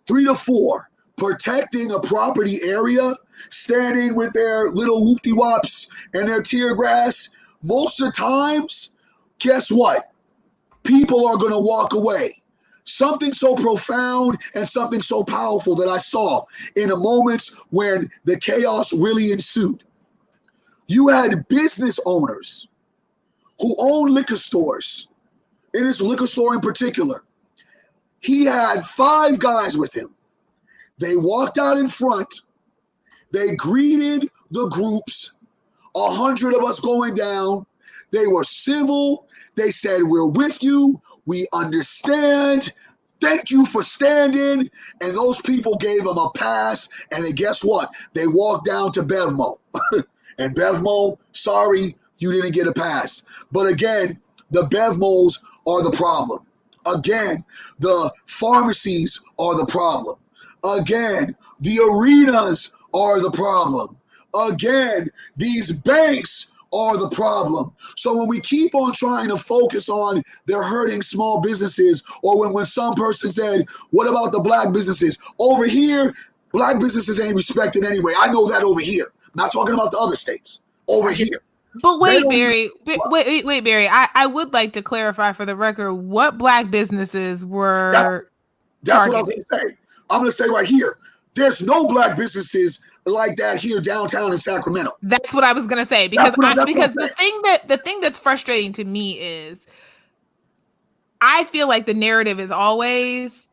3 to 4, protecting a property area, standing with their little whoopty-wops and their tear gas, most of the times, guess what? People are going to walk away. Something so profound and something so powerful that I saw in the moments when the chaos really ensued. You had business owners who own liquor stores, in his liquor store in particular. He had 5 guys with him. They walked out in front. They greeted the groups, 100 of us going down. They were civil. They said, we're with you. We understand. Thank you for standing. And those people gave them a pass. And then guess what? They walked down to Bevmo. And Bevmo, sorry, you didn't get a pass. But again, the Bevmos are the problem. Again, the pharmacies are the problem. Again, the arenas are the problem. Again, these banks are the problem. So when we keep on trying to focus on they're hurting small businesses, or when some person said, what about the black businesses? Over here, black businesses ain't respected anyway. I know that over here. I'm not talking about the other states. Over here. But wait, Barry. Wait, Barry. I would like to clarify for the record what black businesses were That's what I was going to say. I'm going to say right here, there's no black businesses like that here downtown in Sacramento. That's what I was going to say, because the thing that's frustrating to me is I feel like the narrative is always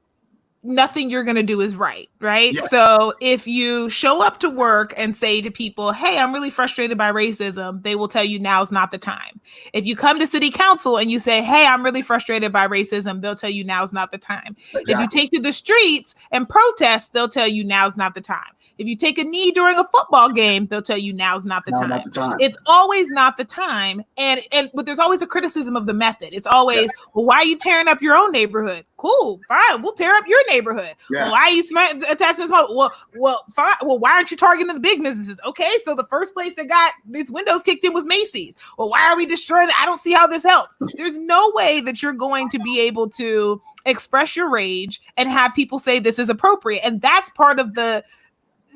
nothing you're going to do is right? Yeah. So if you show up to work and say to people, hey, I'm really frustrated by racism, they will tell you now's not the time. If you come to city council and you say, hey, I'm really frustrated by racism, they'll tell you now's not the time. Exactly. If you take to the streets and protest, they'll tell you now's not the time. If you take a knee during a football game, they'll tell you now's not the time. It's always not the time. But there's always a criticism of the method. It's always, well, why are you tearing up your own neighborhood? Cool, fine, we'll tear up your neighborhood. Yeah. Well, why are you attaching this? Well, fine. Well, why aren't you targeting the big businesses? Okay, so the first place that got its windows kicked in was Macy's. Well, why are we destroying it? I don't see how this helps. There's no way that you're going to be able to express your rage and have people say this is appropriate. And that's part of the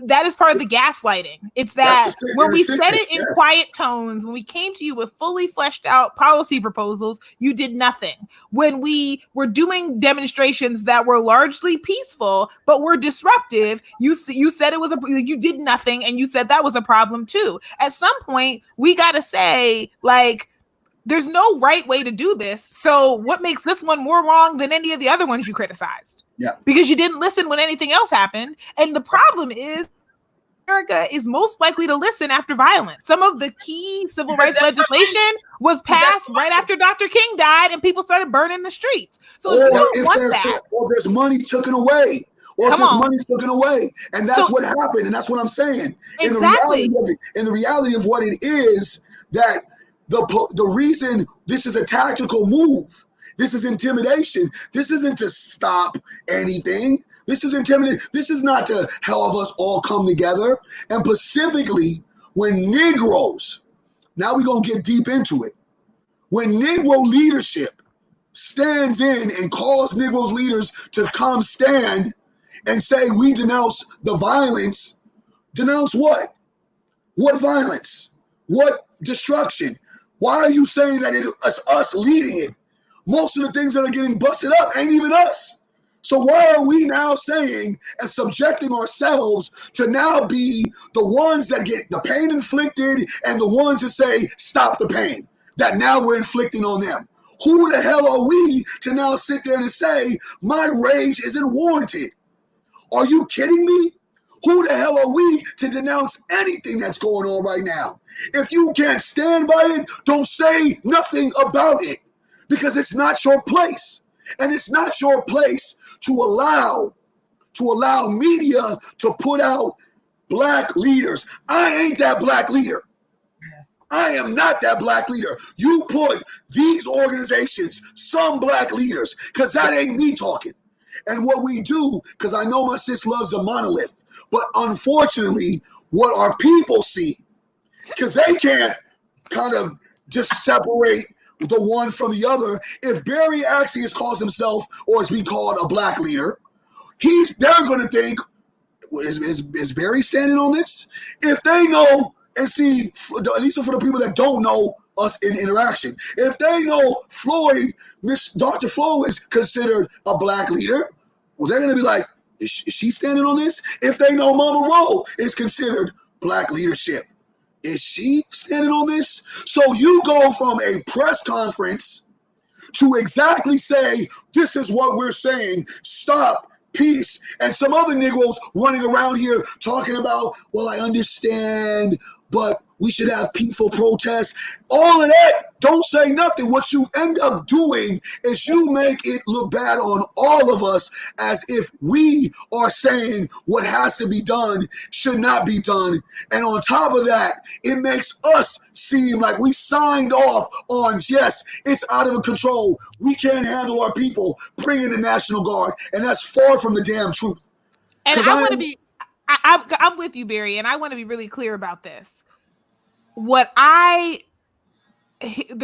gaslighting. It's that when we said it in quiet tones, when we came to you with fully fleshed out policy proposals, you did nothing. When we were doing demonstrations that were largely peaceful but were disruptive, you said you did nothing, and you said that was a problem too. At some point, we got to say, like, there's no right way to do this. So what makes this one more wrong than any of the other ones you criticized? Yeah. Because you didn't listen when anything else happened. And the problem is America is most likely to listen after violence. Some of the key civil rights legislation was passed right after Dr. King died and people started burning the streets. So you don't want that. Or there's money taken away. Or if there's money taken away. And that's what happened. And that's what I'm saying. Exactly. In the reality of what it is, that the reason this is a tactical move, this is intimidation. This isn't to stop anything. This is intimidation. This is not to have us all come together. And specifically, when Negroes, now we're going to get deep into it. When Negro leadership stands in and calls Negro leaders to come stand and say, we denounce the violence, denounce what? What violence? What destruction? Why are you saying that it's us leading it? Most of the things that are getting busted up ain't even us. So why are we now saying and subjecting ourselves to now be the ones that get the pain inflicted and the ones that say, stop the pain, that now we're inflicting on them? Who the hell are we to now sit there and say, my rage isn't warranted? Are you kidding me? Who the hell are we to denounce anything that's going on right now? If you can't stand by it, don't say nothing about it, because it's not your place. And it's not your place to allow media to put out black leaders. I ain't that black leader. I am not that black leader. You put these organizations, some black leaders, because that ain't me talking. And what we do, because I know my sis loves a monolith, but unfortunately, what our people see, because they can't kind of just separate the one from the other. If Barry Axius calls himself, or as we call it, a black leader, they're going to think, is Barry standing on this? If they know and see, at least for the people that don't know us in interaction, if they know Dr. Floyd is considered a black leader, well, they're going to be like, is she standing on this? If they know Mama Rowe is considered black leadership, is she standing on this? So you go from a press conference to exactly say, this is what we're saying, stop, peace, and some other Negroes running around here talking about, well, I understand, but we should have peaceful protests. All of that, don't say nothing. What you end up doing is you make it look bad on all of us, as if we are saying what has to be done should not be done. And on top of that, it makes us seem like we signed off on, yes, it's out of control. We can't handle our people. Bring in the National Guard. And that's far from the damn truth. And I want to be, I'm with you, Barry, and I want to be really clear about this. The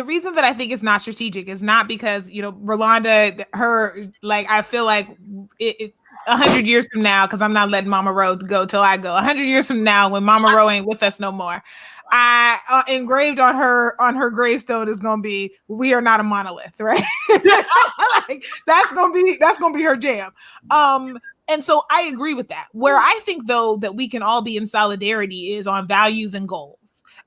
reason that I think it's not strategic is not because, Rolanda, I feel like 100 years from now, because I'm not letting Mama Rowe go till I go. 100 years from now, when Mama Rowe ain't with us no more, I engraved on her gravestone is gonna be, "We are not a monolith," right? Like, that's gonna be her jam. And so I agree with that. Where I think, though, that we can all be in solidarity is on values and goals.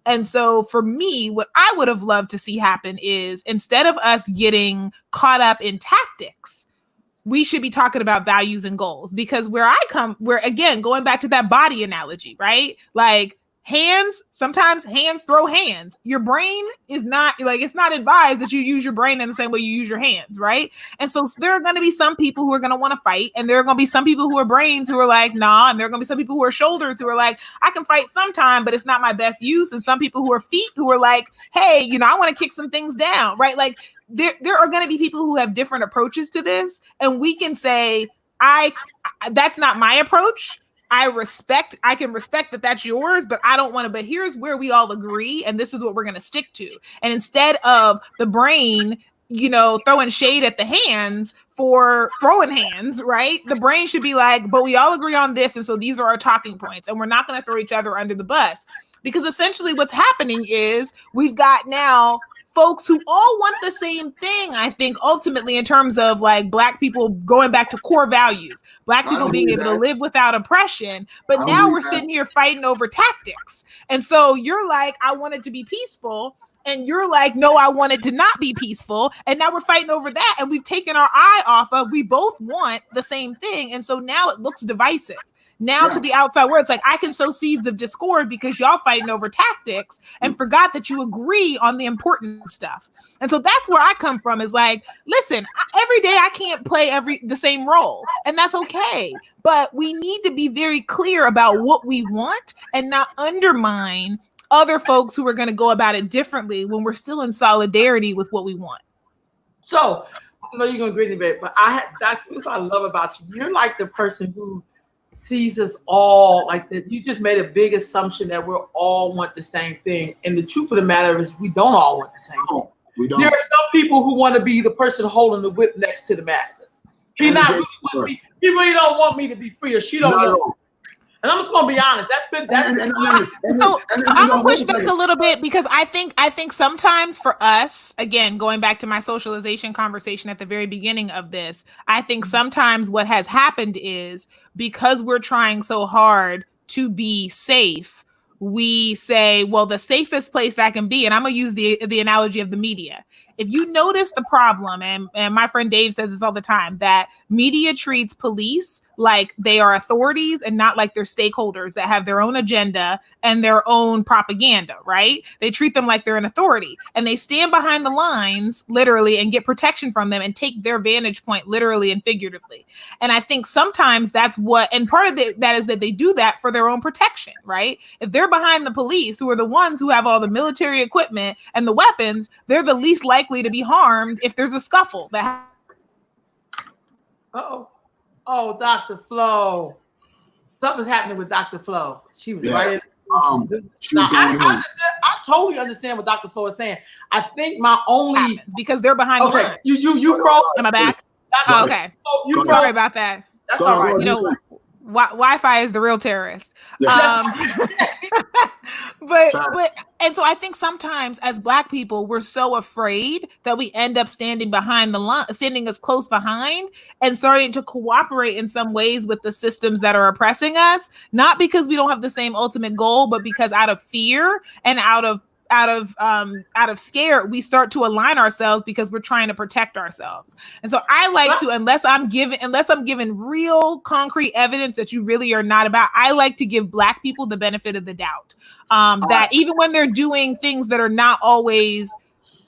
And so for me, what I would have loved to see happen is, instead of us getting caught up in tactics, we should be talking about values and goals. Because where again, going back to that body analogy, right? Like, sometimes hands throw hands. Your brain is not, it's not advised that you use your brain in the same way you use your hands, right? And so there are going to be some people who are going to want to fight, and there are going to be some people who are brains who are like, nah, and there are going to be some people who are shoulders who are like, I can fight sometime, but it's not my best use. And some people who are feet who are like, hey, I want to kick some things down, right? Like, there are going to be people who have different approaches to this, and we can say, that's not my approach. I can respect that that's yours, but I don't want to, but here's where we all agree, and this is what we're going to stick to. And instead of the brain, throwing shade at the hands for throwing hands, right? The brain should be like, but we all agree on this, and so these are our talking points, and we're not going to throw each other under the bus. Because essentially what's happening is we've got now folks who all want the same thing, I think, ultimately, in terms of like Black people going back to core values, Black people being able to live without oppression. But now we're sitting here fighting over tactics. And so you're like, I want it to be peaceful. And you're like, no, I want it to not be peaceful. And now we're fighting over that. And we've taken our eye off of, we both want the same thing. And so now it looks divisive. Now to the outside world, it's like, I can sow seeds of discord because y'all fighting over tactics and forgot that you agree on the important stuff. And so that's where I come from, is like, listen, every day I can't play the same role, and that's okay. But we need to be very clear about what we want and not undermine other folks who are going to go about it differently when we're still in solidarity with what we want. So I know you're going to agree with me, but that's what I love about you. You're like the person who sees us all like that. You just made a big assumption that we'll all want the same thing. And the truth of the matter is, we don't all want the same thing. We don't. There are some people who want to be the person holding the whip next to the master. He really don't want me to be free, or she don't want me. And I'm just gonna be honest. So I'm gonna push back a little bit, because I think sometimes for us, again, going back to my socialization conversation at the very beginning of this, I think sometimes what has happened is, because we're trying so hard to be safe, we say, well, the safest place I can be, and I'm gonna use the analogy of the media. If you notice the problem, and my friend Dave says this all the time, that media treats police like they are authorities and not like they're stakeholders that have their own agenda and their own propaganda, right? They treat them like they're an authority, and they stand behind the lines literally and get protection from them and take their vantage point literally and figuratively. And I think sometimes that's what, and part of that is that they do that for their own protection, right? If they're behind the police, who are the ones who have all the military equipment and the weapons, they're the least likely to be harmed if there's a scuffle. Oh, Dr. Flo. Something's happening with Dr. Flo. She was right. I totally understand what Dr. Flo is saying. I think my only because they're behind the line. You froze. Am I back? Oh, okay. Sorry about that. That's all right. You know, Wi-Fi is the real terrorist. But and so I think sometimes as Black people, we're so afraid that we end up standing behind the line, standing as close behind and starting to cooperate in some ways with the systems that are oppressing us, not because we don't have the same ultimate goal, but because out of fear and out of scare, we start to align ourselves because we're trying to protect ourselves. And so I like to, unless I'm given real concrete evidence that you really are not about, I like to give Black people the benefit of the doubt. That even when they're doing things that are not always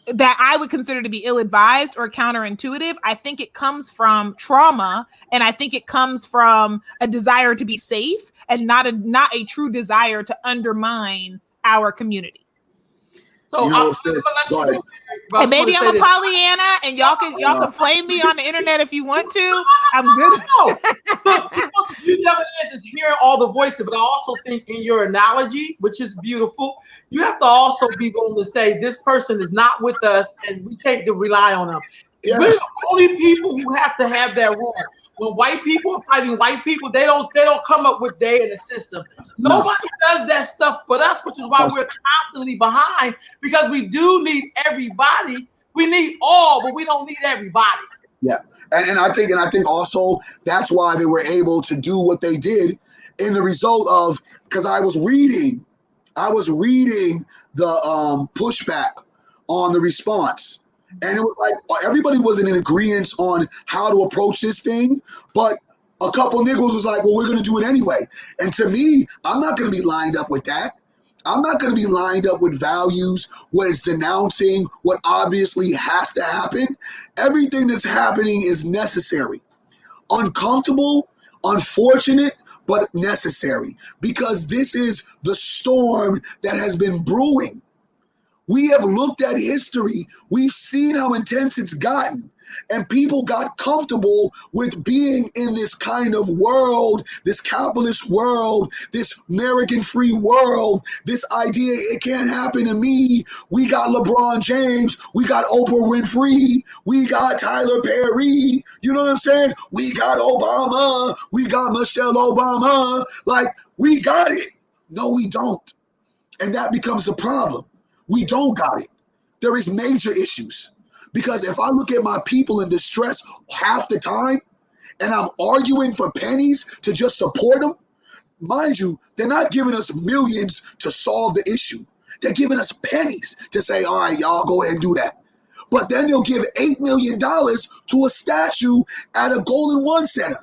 that I would consider to be ill-advised or counterintuitive, I think it comes from trauma, and I think it comes from a desire to be safe and not a true desire to undermine our community. So and maybe I'm a Pollyanna, and y'all can flame me on the internet if you want to. I'm good. You never is hearing all the voices, but I also think in your analogy, which is beautiful, you have to also be willing to say this person is not with us, and we can't rely on them. Yeah. We're the only people who have to have that rule. When white people are fighting white people, they don't come up with they in the system. Nobody does that stuff but us, which is why we're constantly behind, because we do need everybody. We need all, but we don't need everybody. Yeah. And I think also that's why they were able to do what they did in the result of, because I was reading the pushback on the response. And it was like everybody wasn't in agreement on how to approach this thing, but a couple niggas was like, well, we're going to do it anyway. And to me, I'm not going to be lined up with that. I'm not going to be lined up with values where it's denouncing what obviously has to happen. Everything that's happening is necessary. Uncomfortable, unfortunate, but necessary, because this is the storm that has been brewing. We have looked at history. We've seen how intense it's gotten. And people got comfortable with being in this kind of world, this capitalist world, this American free world, this idea it can't happen to me. We got LeBron James. We got Oprah Winfrey. We got Tyler Perry. You know what I'm saying? We got Obama. We got Michelle Obama. Like, we got it. No, we don't. And that becomes a problem. We don't got it. There is major issues. Because if I look at my people in distress half the time and I'm arguing for pennies to just support them, mind you, they're not giving us millions to solve the issue. They're giving us pennies to say, all right, y'all go ahead and do that. But then they'll give $8 million to a statue at a Golden One Center.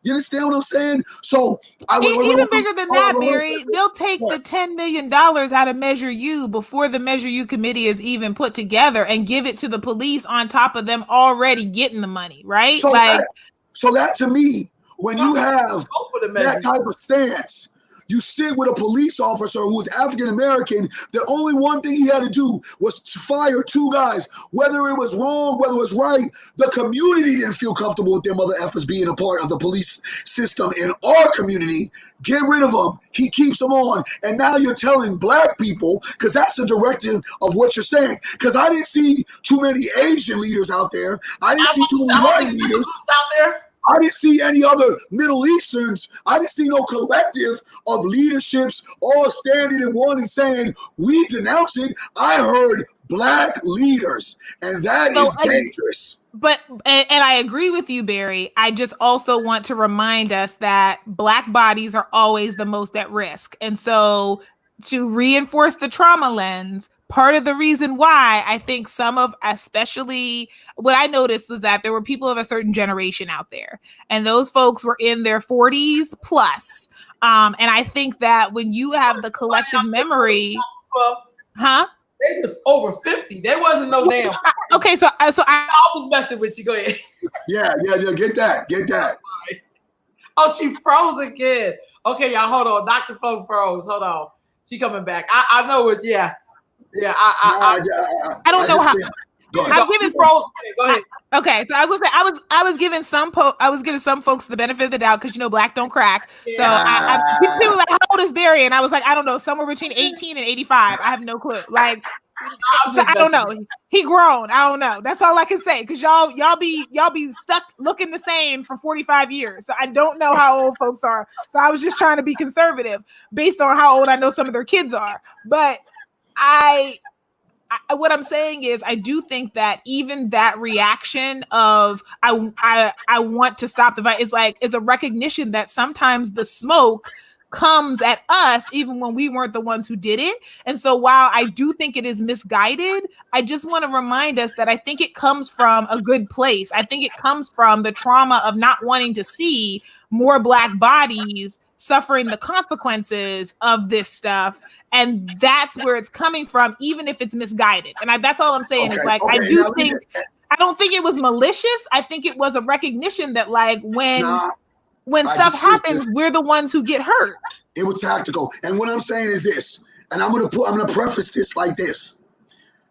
You understand what I'm saying? So even bigger than that, Barry, they'll take the $10 million out of Measure U before the Measure U committee is even put together and give it to the police on top of them already getting the money, right? So that to me, when you have that type of stance, you sit with a police officer who was African-American, the only one thing he had to do was to fire 2 guys. Whether it was wrong, whether it was right, the community didn't feel comfortable with their mother effers being a part of the police system in our community. Get rid of them. He keeps them on. And now you're telling Black people, because that's the directive of what you're saying, because I didn't see too many Asian leaders out there. I didn't see too many white leaders out there. I didn't see any other Middle Easterns. I didn't see no collective of leaderships all standing in one and saying, we denounce it. I heard Black leaders, and that is dangerous. But I agree with you, Barry. I just also want to remind us that Black bodies are always the most at risk. And so to reinforce the trauma lens, part of the reason why I think some of, especially what I noticed was that there were people of a certain generation out there, and those folks were in their 40s plus. And I think that when you have the collective memory, huh? They was over 50. There wasn't no damn. Okay, so I was messing with you. Go ahead. Yeah. Get that. Oh, she froze again. Okay, y'all, hold on. Dr. Flo froze. Hold on. She coming back. I know it. Yeah. I don't know how. I'm giving froze. Go ahead. Okay, so I was gonna say I was giving some folks the benefit of the doubt because Black don't crack. So people were like, how old is Barry? And I was like, I don't know, somewhere between 18 and 85. I have no clue. Like, I don't know. He grown. I don't know. That's all I can say because y'all be stuck looking the same for 45 years. So I don't know how old folks are. So I was just trying to be conservative based on how old I know some of their kids are. But what I'm saying is I do think that even that reaction of I want to stop the violence is a recognition that sometimes the smoke comes at us even when we weren't the ones who did it. And so while I do think it is misguided, I just want to remind us that I think it comes from a good place. I think it comes from the trauma of not wanting to see more Black bodies suffering the consequences of this stuff. And that's where it's coming from, even if it's misguided. And that's all I'm saying is I don't think it was malicious. I think it was a recognition that when stuff happens, we're the ones who get hurt. It was tactical. And what I'm saying is this, and I'm gonna preface this like this.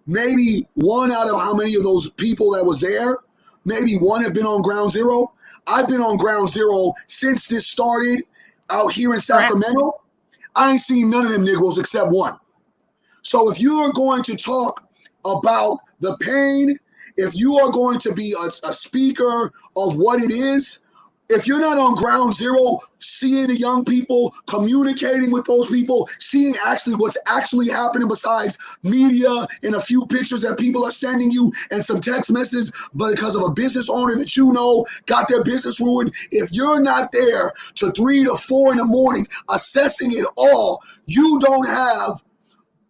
Maybe one out of how many of those people that was there, maybe one have been on ground zero. I've been on ground zero since this started out here in Sacramento. I ain't seen none of them niggas except one. So if you are going to talk about the pain, if you are going to be a speaker of what it is, if you're not on ground zero, seeing the young people, communicating with those people, seeing actually what's actually happening besides media and a few pictures that people are sending you and some text messages, but because of a business owner that got their business ruined, if you're not there to 3 to 4 in the morning assessing it all, you don't have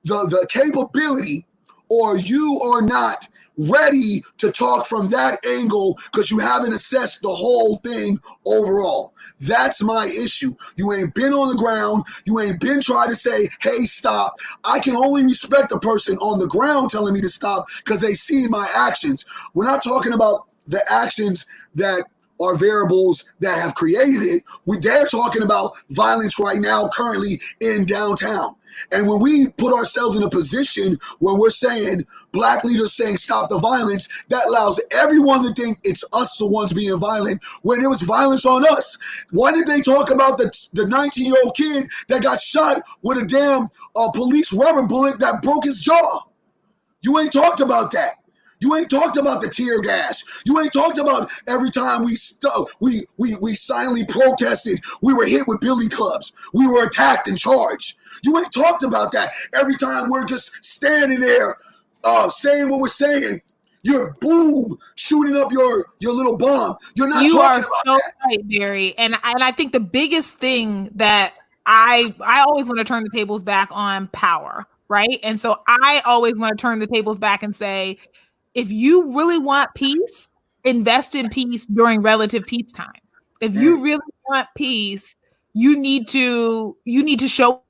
the capability, or you are not ready to talk from that angle because you haven't assessed the whole thing overall. That's my issue. You ain't been on the ground. You ain't been trying to say, hey, stop. I can only respect a person on the ground telling me to stop because they see my actions. We're not talking about the actions that are variables that have created it. They're talking about violence right now, currently in downtown. And when we put ourselves in a position when we're saying Black leaders saying stop the violence, that allows everyone to think it's us the ones being violent when there was violence on us. Why did they talk about the 19-year-old kid that got shot with a damn police rubber bullet that broke his jaw? You ain't talked about that. You ain't talked about the tear gas. You ain't talked about every time we silently protested, we were hit with billy clubs. We were attacked and charged. You ain't talked about that. Every time we're just standing there saying what we're saying, you're boom shooting up your little bomb. You're not talking about that. You are so right, Barry. And I think the biggest thing that I always want to turn the tables back on power, right? And so I always want to turn the tables back and say, if you really want peace, invest in peace during relative peacetime. If you really want peace, you need to show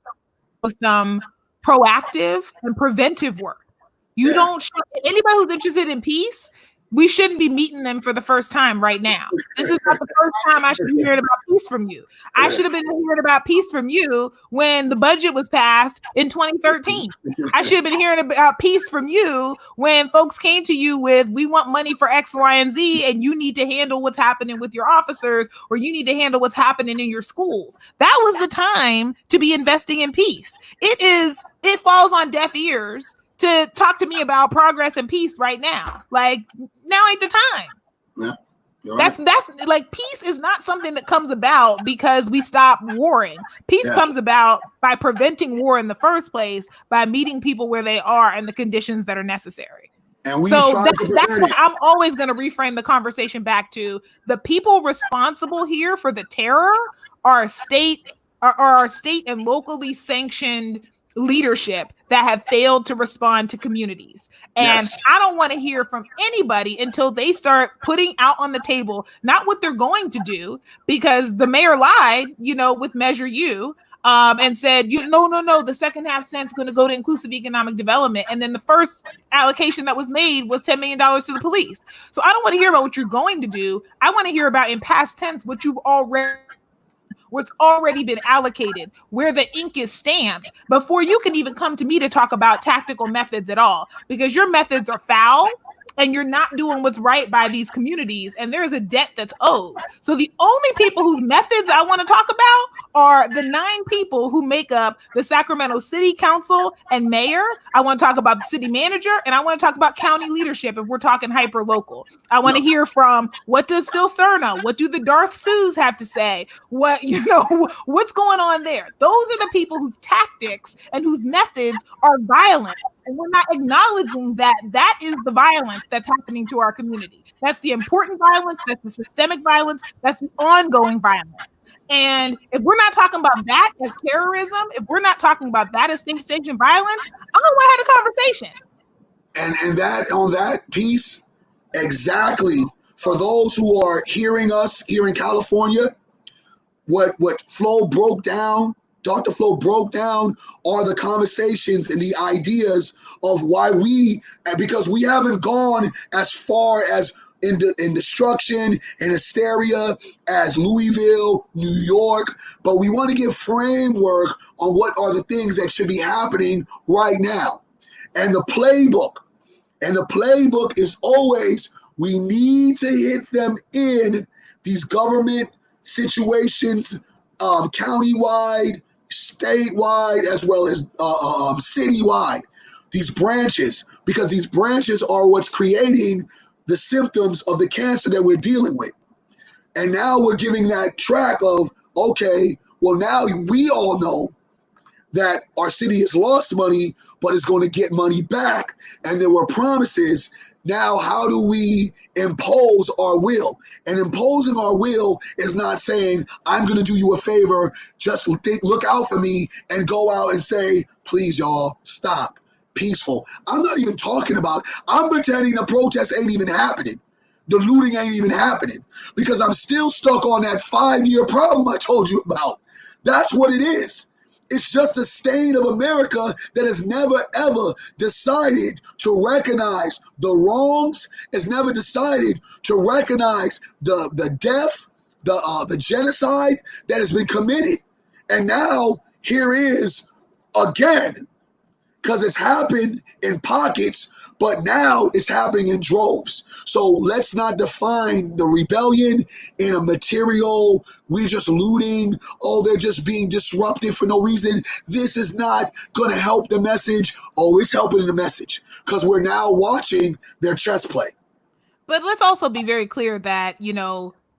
some proactive and preventive work. You don't show anybody who's interested in peace. We shouldn't be meeting them for the first time right now. This is not the first time I should be hearing about peace from you. I should have been hearing about peace from you when the budget was passed in 2013. I should have been hearing about peace from you when folks came to you with, we want money for X, Y, and Z, and you need to handle what's happening with your officers, or you need to handle what's happening in your schools. That was the time to be investing in peace. It falls on deaf ears to talk to me about progress and peace right now. Like, now ain't the time. Yeah, right. That's like, peace is not something that comes about because we stop warring. Peace comes about by preventing war in the first place, by meeting people where they are and the conditions that are necessary. And that's what I'm always going to reframe the conversation back to. The people responsible here for the terror are state and locally sanctioned leadership that have failed to respond to communities. And Yes. I don't want to hear from anybody until they start putting out on the table, not what they're going to do, because the mayor lied, with Measure U, and said, no, the second half cent's going to go to inclusive economic development. And then the first allocation that was made was $10 million to the police. So I don't want to hear about what you're going to do. I want to hear about in past tense what's already been allocated, where the ink is stamped, before you can even come to me to talk about tactical methods at all, because your methods are foul and you're not doing what's right by these communities, and there is a debt that's owed. So the only people whose methods I want to talk about are the 9 people who make up the Sacramento City Council and mayor. I want to talk about the city manager, and I want to talk about county leadership if we're talking hyper local. I want to hear from, what does Phil Cerna, what do the Darth Sues have to say? What's going on there? Those are the people whose tactics and whose methods are violent. And we're not acknowledging that is the violence that's happening to our community. That's the important violence, that's the systemic violence, that's the ongoing violence. And if we're not talking about that as terrorism, if we're not talking about that as state-sanctioned violence, I don't want to have a conversation. And that on that piece, exactly, for those who are hearing us here in California, what Flo broke down, Dr. Flo broke down, are the conversations and the ideas of why because we haven't gone as far as in destruction and hysteria as Louisville, New York, but we want to give framework on what are the things that should be happening right now. And the playbook is always, we need to hit them in these government situations, countywide, statewide, as well as citywide, these branches, because these branches are what's creating the symptoms of the cancer that we're dealing with. And now we're giving that track of, okay, well, now we all know that our city has lost money, but is going to get money back. And there were promises. Now, how do we impose our will? And imposing our will is not saying, I'm going to do you a favor, just look out for me, and go out and say, please, y'all, stop. Peaceful. I'm not even talking about, I'm pretending the protest ain't even happening. The looting ain't even happening, because I'm still stuck on that 5-year problem I told you about. That's what it is. It's just a stain of America that has never, ever decided to recognize the wrongs, has never decided to recognize the death, the genocide that has been committed. And now here is again, because it's happened in pockets, but now it's happening in droves. So let's not define the rebellion in a material, we're just looting, oh, they're just being disruptive for no reason. This is not going to help the message. Oh, it's helping the message, because we're now watching their chess play. But let's also be very clear that,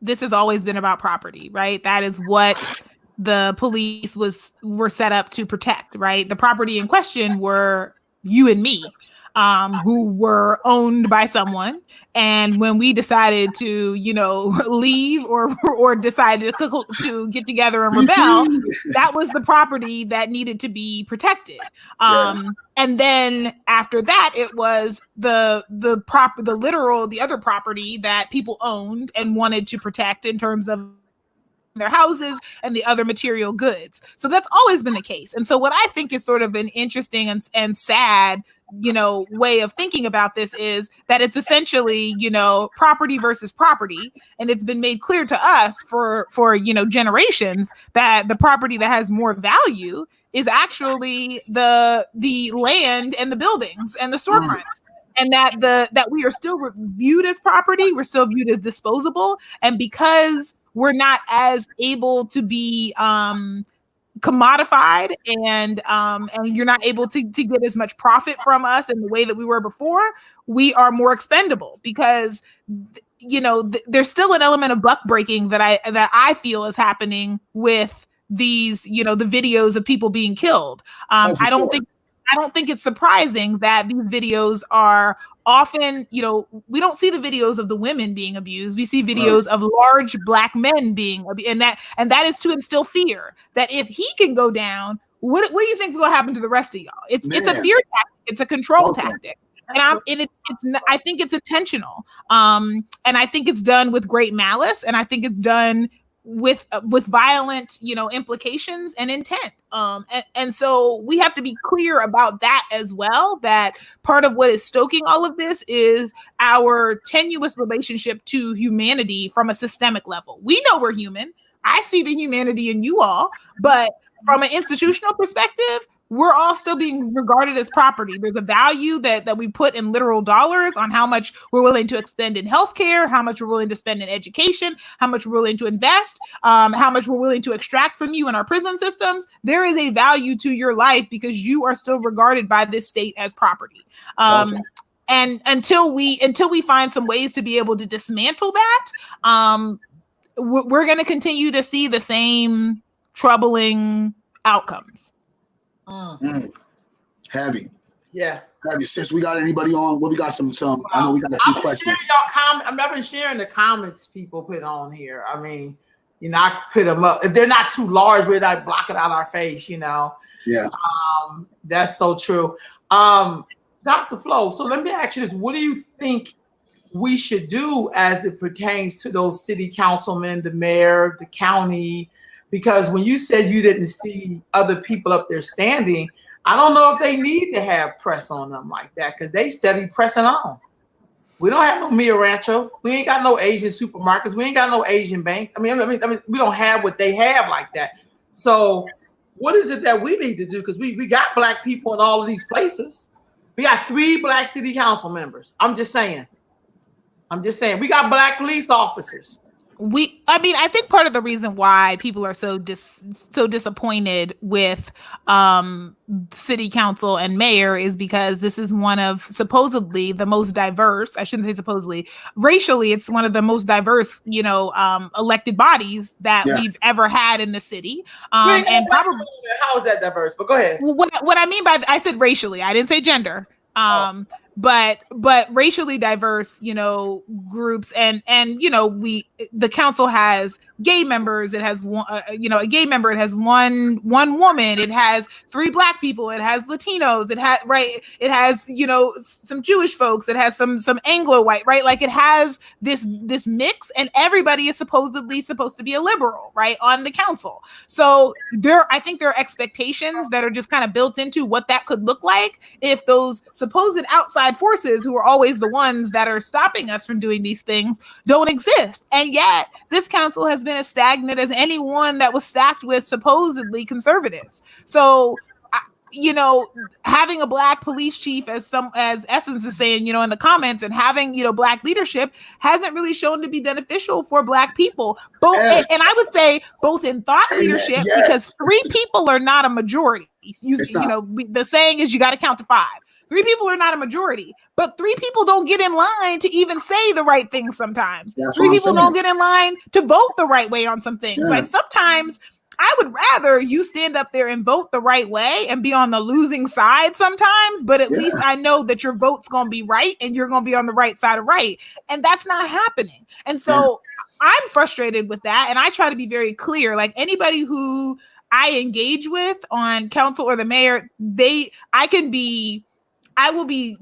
this has always been about property, right? That is what the police were set up to protect, right? The property in question were you and me, who were owned by someone. And when we decided to, leave or decided to get together and rebel, that was the property that needed to be protected. And then after that, it was the other property that people owned and wanted to protect in terms of their houses and the other material goods. So that's always been the case. And so what I think is sort of an interesting and sad, way of thinking about this is that it's essentially, property versus property. And it's been made clear to us for generations that the property that has more value is actually the land and the buildings and the storefronts. And that we are still viewed as property, we're still viewed as disposable. And because we're not as able to be commodified and you're not able to get as much profit from us in the way that we were before, we are more expendable because, there's still an element of buck breaking that I feel is happening with these, the videos of people being killed. I don't think it's surprising that these videos are often, we don't see the videos of the women being abused. We see videos of large Black men being abused, and that is to instill fear that if he can go down, what do you think is going to happen to the rest of y'all? It's a fear tactic. It's a control tactic. I think it's intentional. And I think it's done with great malice, and I think it's done with violent, implications and intent. And so we have to be clear about that as well, that part of what is stoking all of this is our tenuous relationship to humanity from a systemic level. We know we're human. I see the humanity in you all, but from an institutional perspective, we're all still being regarded as property. There's a value that we put in literal dollars on how much we're willing to expend in healthcare, how much we're willing to spend in education, how much we're willing to invest, how much we're willing to extract from you in our prison systems. There is a value to your life because you are still regarded by this state as property. And until we find some ways to be able to dismantle that, we're going to continue to see the same troubling outcomes. Heavy. Yeah. Heavy. Sis, we got anybody on? Well, we got some. I know we got a few questions. I've been sharing the comments people put on here. I mean, I put them up. If they're not too large, we're not blocking out our face, Yeah. That's so true. Dr. Flo, so let me ask you this. What do you think we should do as it pertains to those city councilmen, the mayor, the county? Because when you said you didn't see other people up there standing, I don't know if they need to have press on them like that, because they steady pressing on. We don't have no Mia Rancho. We ain't got no Asian supermarkets. We ain't got no Asian banks. I mean, we don't have what they have like that. So what is it that we need to do? Because we got Black people in all of these places. We got 3 Black city council members. I'm just saying. We got Black police officers. I think part of the reason why people are so disappointed with city council and mayor is because this is one of supposedly the most diverse, I shouldn't say supposedly, racially, it's one of the most diverse, elected bodies that we've ever had in the city. And probably, how is that diverse? But go ahead. What I mean by I said racially, I didn't say gender. But racially diverse, groups and the council has gay members. It has one, a gay member. It has one woman. It has 3 Black people. It has Latinos. It has some Jewish folks. It has some Anglo white, right? Like it has this mix, and everybody is supposedly supposed to be a liberal, right, on the council. So I think there are expectations that are just kind of built into what that could look like if those supposed outside forces, who are always the ones that are stopping us from doing these things, don't exist. And yet this council has been as stagnant as anyone that was stacked with supposedly conservatives. So, having a Black police chief, as Essence is saying, in the comments, and having, Black leadership hasn't really shown to be beneficial for Black people. Both, and I would say both in thought leadership, because 3 people are not a majority. The saying is you got to count to 5. 3 people are not a majority, but 3 people don't get in line to even say the right things sometimes. That's 3 people don't get in line to vote the right way on some things. Yeah. Like sometimes I would rather you stand up there and vote the right way and be on the losing side sometimes, but at least I know that your vote's going to be right and you're going to be on the right side of right. And that's not happening. And so I'm frustrated with that. And I try to be very clear, like anybody who I engage with on council or the mayor, I will be,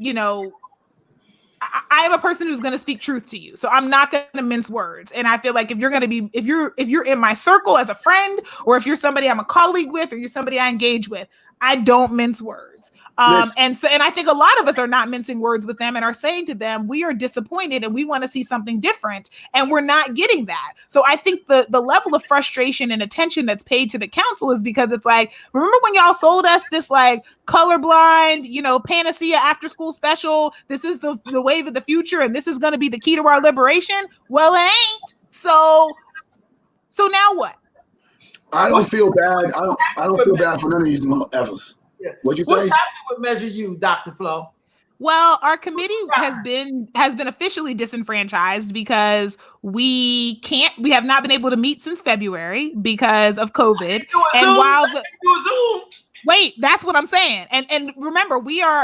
I am a person who's going to speak truth to you. So I'm not going to mince words. And I feel like if you're in my circle as a friend, or if you're somebody I'm a colleague with, or you're somebody I engage with, I don't mince words. And I think a lot of us are not mincing words with them and are saying to them, we are disappointed and we want to see something different. And we're not getting that. So I think the level of frustration and attention that's paid to the council is because it's like, remember when y'all sold us this like colorblind, panacea after school special? This is the wave of the future. And this is going to be the key to our liberation. Well, it ain't. So now what? I don't feel bad. I don't feel bad for none of these efforts. Yeah. What'd you say? What's happening with Measure U, Dr. Flo? Well, our committee has been officially disenfranchised because we have not been able to meet since February because of COVID. Wait, that's what I'm saying. And remember,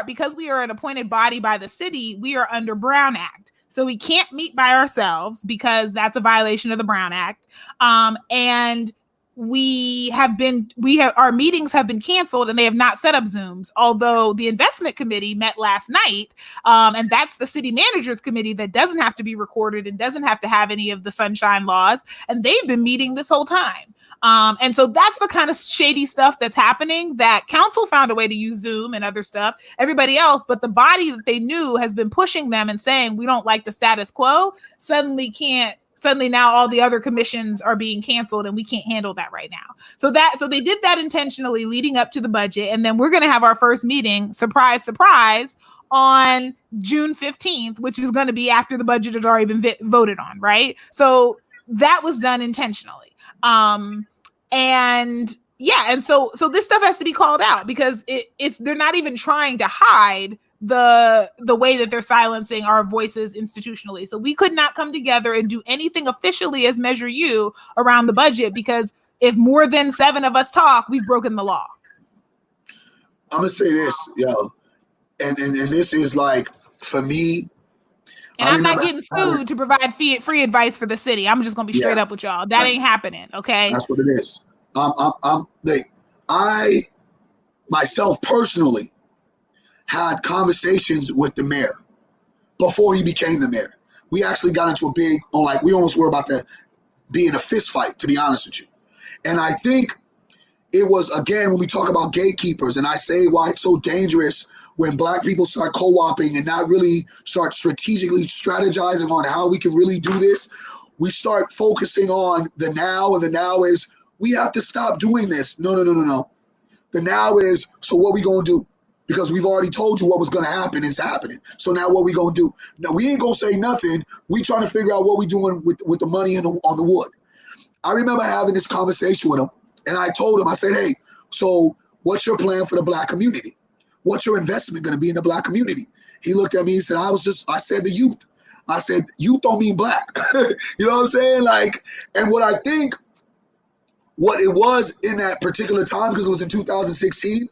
because we are an appointed body by the city, we are under Brown Act. So we can't meet by ourselves because that's a violation of the Brown Act. And our meetings have been canceled and they have not set up Zooms, although the investment committee met last night, and that's the city managers committee that doesn't have to be recorded and doesn't have to have any of the sunshine laws, and they've been meeting this whole time. And so that's the kind of shady stuff that's happening, that council found a way to use Zoom and other stuff, everybody else, but the body that they knew has been pushing them and saying, we don't like the status quo, suddenly now all the other commissions are being canceled and we can't handle that right now. So they did that intentionally leading up to the budget. And then we're going to have our first meeting, surprise, surprise, on June 15th, which is going to be after the budget has already been voted on. Right. So that was done intentionally. And so this stuff has to be called out, because they're not even trying to hide the way that they're silencing our voices institutionally. So we could not come together and do anything officially as Measure U around the budget, because if more than 7 of us talk, we've broken the law. I'm gonna say this, and this is like, for me. And I'm not getting sued to provide free advice for the city. I'm just gonna be straight up with y'all. That ain't happening. Okay. That's what it is. I myself personally had conversations with the mayor before he became the mayor. We actually got into we almost were about to be in a fist fight, to be honest with you. And I think it was, again, when we talk about gatekeepers, and I say why it's so dangerous when Black people start co-oping and not really start strategically strategizing on how we can really do this. We start focusing on the now, and the now is, we have to stop doing this. No. The now is, so what we gonna do? Because we've already told you what was gonna happen. It's happening. So now what we gonna do? No, we ain't gonna say nothing. We trying to figure out what we doing with the money on the wood. I remember having this conversation with him, and I told him, I said, hey, so what's your plan for the Black community? What's your investment gonna be in the Black community? He looked at me and said, I said the youth. I said, youth don't mean Black. You know what I'm saying? Like, and what I think, what it was in that particular time, because it was in 2016,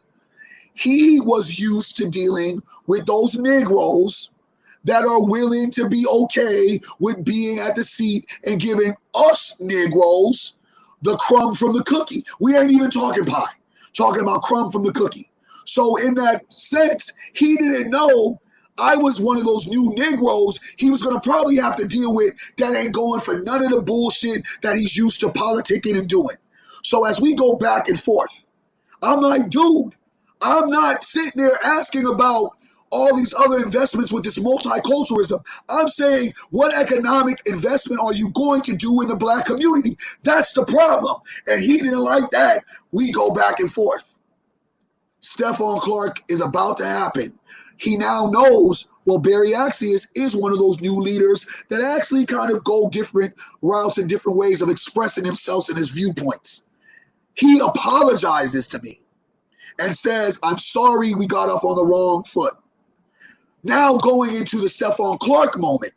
he was used to dealing with those Negroes that are willing to be okay with being at the seat and giving us Negroes the crumb from the cookie. We ain't even talking pie, talking about crumb from the cookie. So in that sense, he didn't know I was one of those new Negroes he was going to probably have to deal with that ain't going for none of the bullshit that he's used to politicking and doing. So as we go back and forth, I'm like, dude, I'm not sitting there asking about all these other investments with this multiculturalism. I'm saying, what economic investment are you going to do in the Black community? That's the problem. And he didn't like that. We go back and forth. Stephon Clark is about to happen. He now knows, well, Barry Axius is one of those new leaders that actually kind of go different routes and different ways of expressing himself and his viewpoints. He apologizes to me and says, I'm sorry we got off on the wrong foot. Now going into the Stephon Clark moment,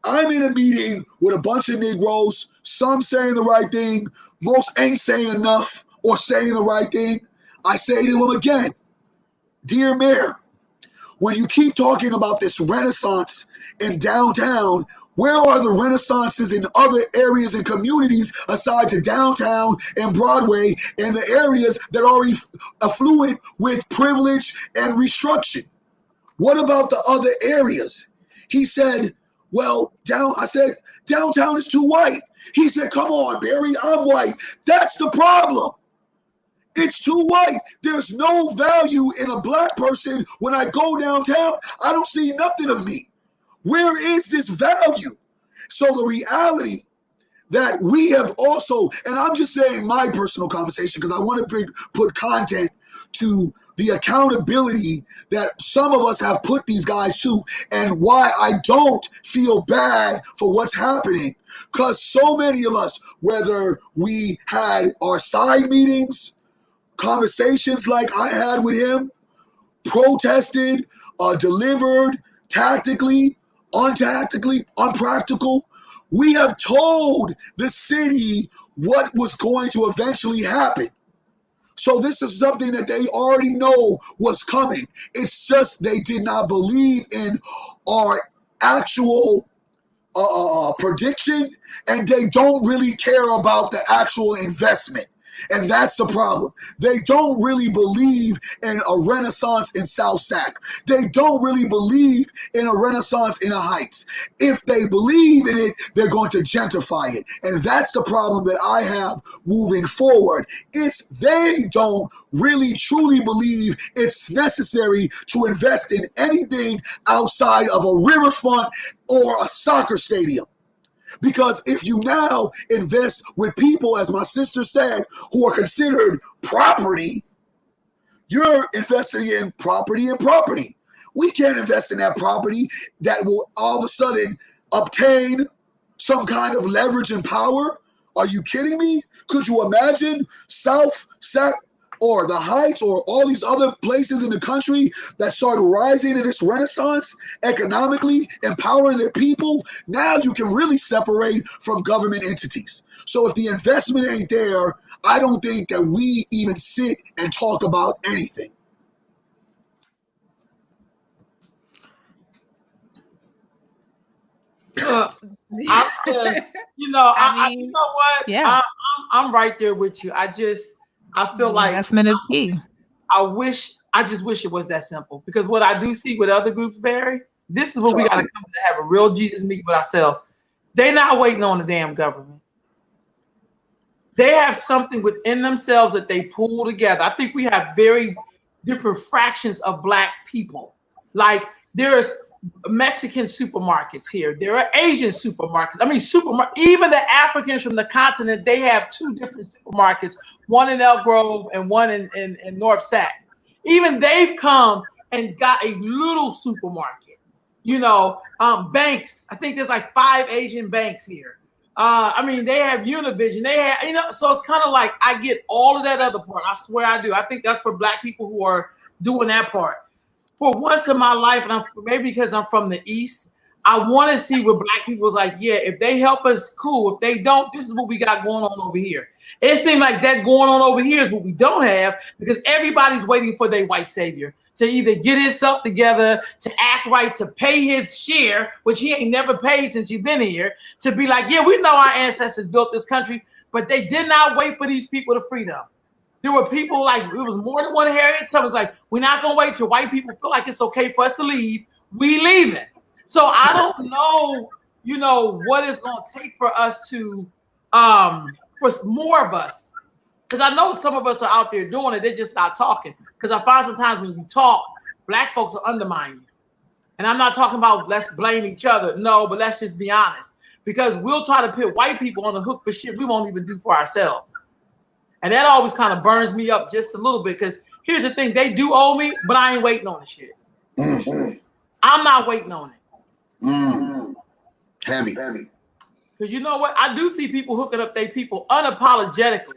I'm in a meeting with a bunch of Negroes, some saying the right thing, most ain't saying enough or saying the right thing. I say to him again, dear Mayor, when you keep talking about this renaissance in downtown, where are the renaissances in other areas and communities aside to downtown and Broadway and the areas that are affluent with privilege and restriction? What about the other areas? He said, well, I said, downtown is too white. He said, come on, Barry, I'm white. That's the problem. It's too white. There's no value in a Black person. When I go downtown, I don't see nothing of me. Where is this value? So the reality that we have also, and I'm just saying my personal conversation because I want to put content to the accountability that some of us have put these guys to, and why I don't feel bad for what's happening. Because so many of us, whether we had our side meetings, conversations like I had with him, protested, delivered tactically, untactically, unpractical, we have told the city what was going to eventually happen. So this is something that they already know was coming. It's just they did not believe in our actual prediction, and they don't really care about the actual investment. And that's the problem. They don't really believe in a renaissance in South Sac. They don't really believe in a renaissance in the Heights. If they believe in it, they're going to gentrify it. And that's the problem that I have moving forward. It's they don't really truly believe it's necessary to invest in anything outside of a riverfront or a soccer stadium. Because if you now invest with people, as my sister said, who are considered property, you're investing in property and property. We can't invest in that property that will all of a sudden obtain some kind of leverage and power. Are you kidding me? Could you imagine South Sac or the Heights or all these other places in the country that started rising in this renaissance economically, empowering their people? Now you can really separate from government entities. So if the investment ain't there, I don't think that we even sit and talk about anything. You know what? Yeah. I'm right there with you. I feel like investment is key. I just wish it was that simple, because what I do see with other groups, Barry, this is what we got to come to have a real Jesus meeting with ourselves. They're not waiting on the damn government. They have something within themselves that they pull together. I think we have very different fractions of Black people. Like there's Mexican supermarkets here. There are Asian supermarkets. I mean, even the Africans from the continent, they have two different supermarkets, one in Elk Grove and one in North Sac. Even they've come and got a little supermarket. You know, banks. I think there's like 5 Asian banks here. I mean, they have Univision. They have, you know, so it's kind of like I get all of that other part. I swear I do. I think that's for Black people who are doing that part. For once in my life, and maybe because I'm from the East, I want to see what Black people's like, yeah, if they help us, cool. If they don't, this is what we got going on over here. It seems like that going on over here is what we don't have, because everybody's waiting for their white savior to either get himself together, to act right, to pay his share, which he ain't never paid since he's been here, to be like, yeah, we know our ancestors built this country, but they did not wait for these people to free them. There were people like, it was more than one Harriet Tubman. Like, we're not going to wait till white people feel like it's okay for us to leave. We leaving. So I don't know, you know, what it's going to take for us to, for more of us. Because I know some of us are out there doing it. They're just not talking. Because I find sometimes when you talk, Black folks will undermine you. And I'm not talking about let's blame each other. No, but let's just be honest. Because we'll try to put white people on the hook for shit we won't even do for ourselves. And that always kind of burns me up just a little bit, because here's the thing, they do owe me, but I ain't waiting on the shit. Mm-hmm. I'm not waiting on it. Mm-hmm. Heavy. Because you know what? I do see people hooking up their people unapologetically.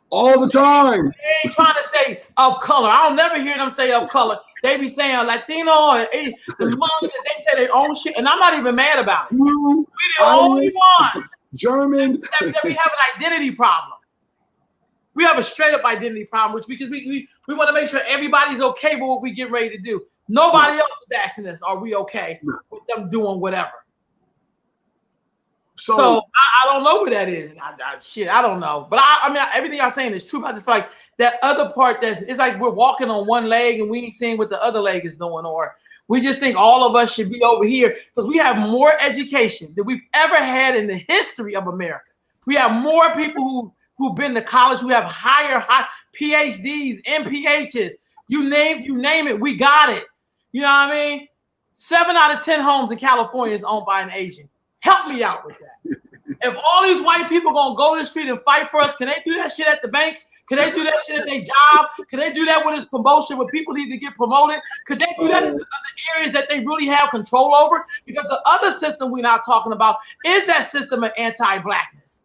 All the time. They ain't trying to say of color. I don't never hear them say of color. They be saying Latino or the moms, they say their own shit, and I'm not even mad about it. We're the only ones. German. That we have an identity problem. We have a straight up identity problem, which because we want to make sure everybody's okay with what we get ready to do. Nobody else is asking us, are we okay with them doing whatever? So I don't know what that is. I don't know. But I mean, everything I'm saying is true. But I just feel like that other part it's like we're walking on one leg and we ain't seeing what the other leg is doing, or we just think all of us should be over here because we have more education than we've ever had in the history of America. We have more people who've been to college, who have high PhDs, MPHs, you name it, we got it. You know what I mean? 7 out of 10 homes in California is owned by an Asian. Help me out with that. If all these white people gonna go to the street and fight for us, can they do that shit at the bank? Can they do that shit at their job? Can they do that with this promotion where people need to get promoted? Could they do that in the other areas that they really have control over? Because the other system we're not talking about is that system of anti-blackness.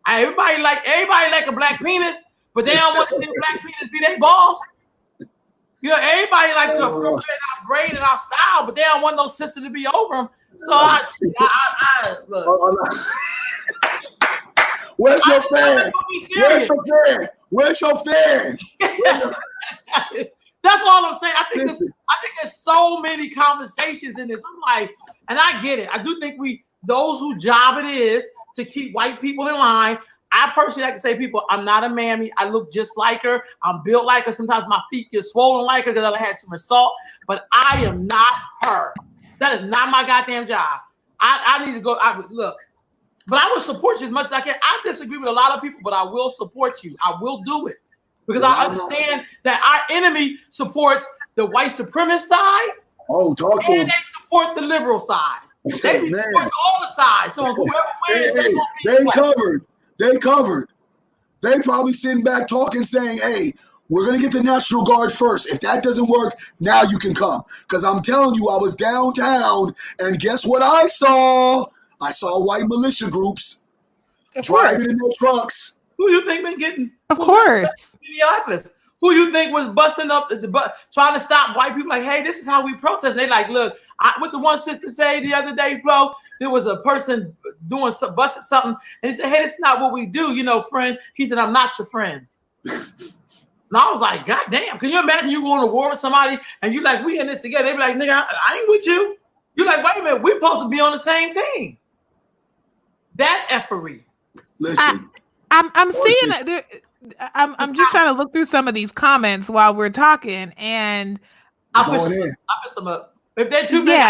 Everybody like a black penis, but they don't want to see a black penis be their boss. You know, everybody like to appropriate our brain and our style, but they don't want no system to be over them. So I look. Where's your fan? Where's your fan? That's all I'm saying. I think Listen. there's so many conversations in this. I'm like, and I get it. I do think those whose job it is to keep white people in line. I personally like to say, people, I'm not a mammy. I look just like her. I'm built like her. Sometimes my feet get swollen like her because I had too much salt. But I am not her. That is not my goddamn job. I need to go. Look, but I will support you as much as I can. I disagree with a lot of people, but I will support you. I will do it because I understand that our enemy supports the white supremacist side. Oh, talk to and him. they support the liberal side. They be supporting all the sides. So whoever wins, they covered. They covered. They probably sitting back talking, saying, "Hey, we're gonna get the National Guard first. If that doesn't work, now you can come." Because I'm telling you, I was downtown, and guess what I saw? I saw white militia groups driving in their trucks. Who you think been getting? Of course. Minneapolis. Who you think was busting up trying to stop white people? Like, hey, this is how we protest. And they like, look, what the one sister say the other day, Flo? There was a person busting something, and he said, "Hey, this is not what we do, friend." He said, "I'm not your friend." And I was like, God damn, can you imagine you going to war with somebody and you like, we in this together? They be like, nigga, I ain't with you. You like, wait a minute, we're supposed to be on the same team. That effery. Listen, I'm seeing that. I'm just trying to look through some of these comments while we're talking, and I put some up. If they're too big,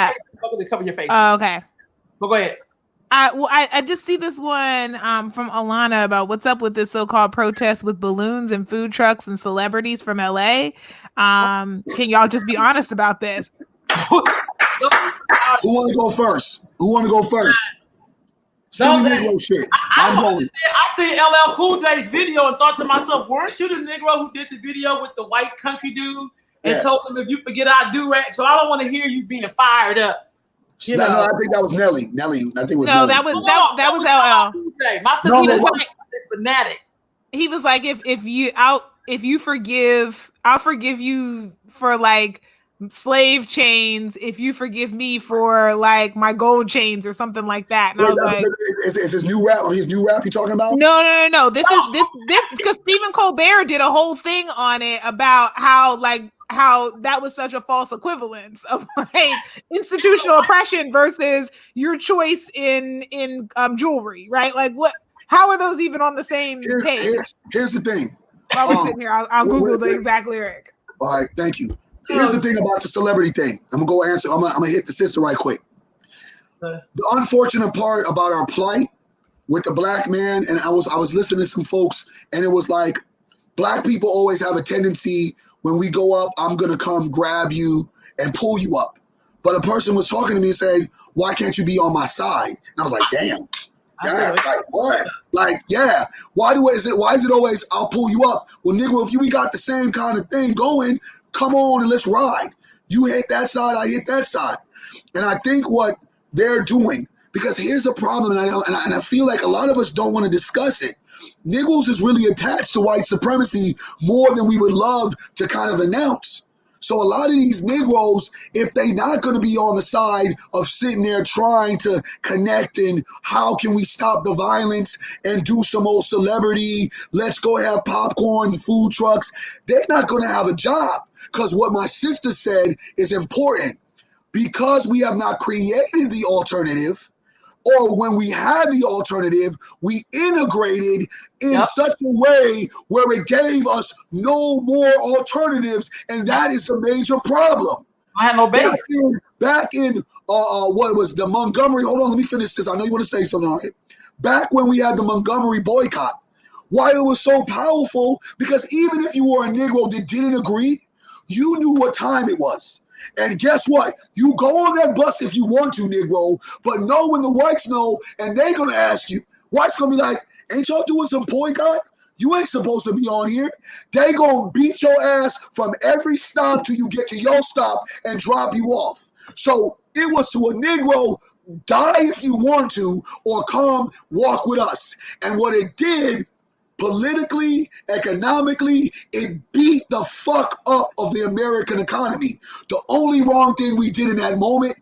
they cover your face. Oh, okay. But go ahead. I just see this one from Alana about what's up with this so-called protest with balloons and food trucks and celebrities from LA. Can y'all just be honest about this? Who want to go first? Negro shit. I'm going. I seen LL Cool J's video and thought to myself, weren't you the Negro who did the video with the white country dude and told him if you forget I do rag? So I don't want to hear you being fired up. No, I think that was Nelly. I think it was no, Nelly. that was LL. My sister was fanatic. He was like, if you forgive, I'll forgive you for like slave chains if you forgive me for like my gold chains or something like that. And I was like, is his new rap you talking about? No. This is because Stephen Colbert did a whole thing on it about how that was such a false equivalence of like institutional oppression versus your choice in jewelry, right? Like how are those even on the same page? Here's the thing. While we're sitting here, I'll Google the exact lyric. All right, thank you. Here's the thing about the celebrity thing. I'm gonna go answer. I'm gonna hit the sister right quick. The unfortunate part about our plight with the black man, and I was listening to some folks, and it was like, black people always have a tendency when we go up, I'm gonna come grab you and pull you up. But a person was talking to me and said, "Why can't you be on my side?" And I was like, "Damn." Yeah, like what? Like, yeah. Why is it always I'll pull you up? Well, nigga, if we got the same kind of thing going, come on and let's ride. You hit that side, I hit that side. And I think what they're doing, because here's a problem, and I feel like a lot of us don't want to discuss it. Niggles is really attached to white supremacy more than we would love to kind of announce. So a lot of these Negroes, if they not going to be on the side of sitting there trying to connect and how can we stop the violence and do some old celebrity, let's go have popcorn, food trucks, they're not going to have a job. Because what my sister said is important. Because we have not created the alternative, or when we had the alternative, we integrated in such a way where it gave us no more alternatives, and that is a major problem. I had no base. Back in what was the Montgomery? Hold on, let me finish this. I know you want to say something on it. Back when we had the Montgomery boycott, why it was so powerful? Because even if you were a Negro that didn't agree, you knew what time it was. And guess what? You go on that bus if you want to, Negro, but know when the whites know, and they're going to ask you. Whites going to be like, ain't y'all doing some boycott? You ain't supposed to be on here. They going to beat your ass from every stop till you get to your stop and drop you off. So it was to a Negro, die if you want to, or come walk with us. And what it did, politically, economically, it beat the fuck up of the American economy. The only wrong thing we did in that moment,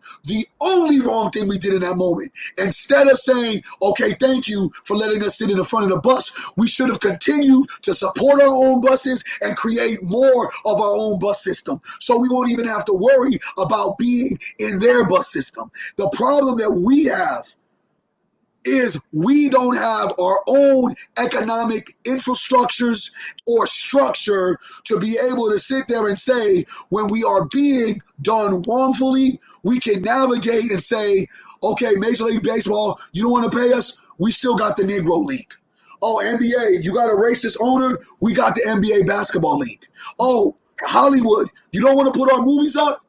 instead of saying, okay, thank you for letting us sit in the front of the bus, we should have continued to support our own buses and create more of our own bus system. So we won't even have to worry about being in their bus system. The problem that we have is we don't have our own economic infrastructures or structure to be able to sit there and say, when we are being done wrongfully, we can navigate and say, okay, Major League Baseball, you don't want to pay us? We still got the Negro League. Oh, NBA, you got a racist owner? We got the NBA Basketball League. Oh, Hollywood, you don't want to put our movies up?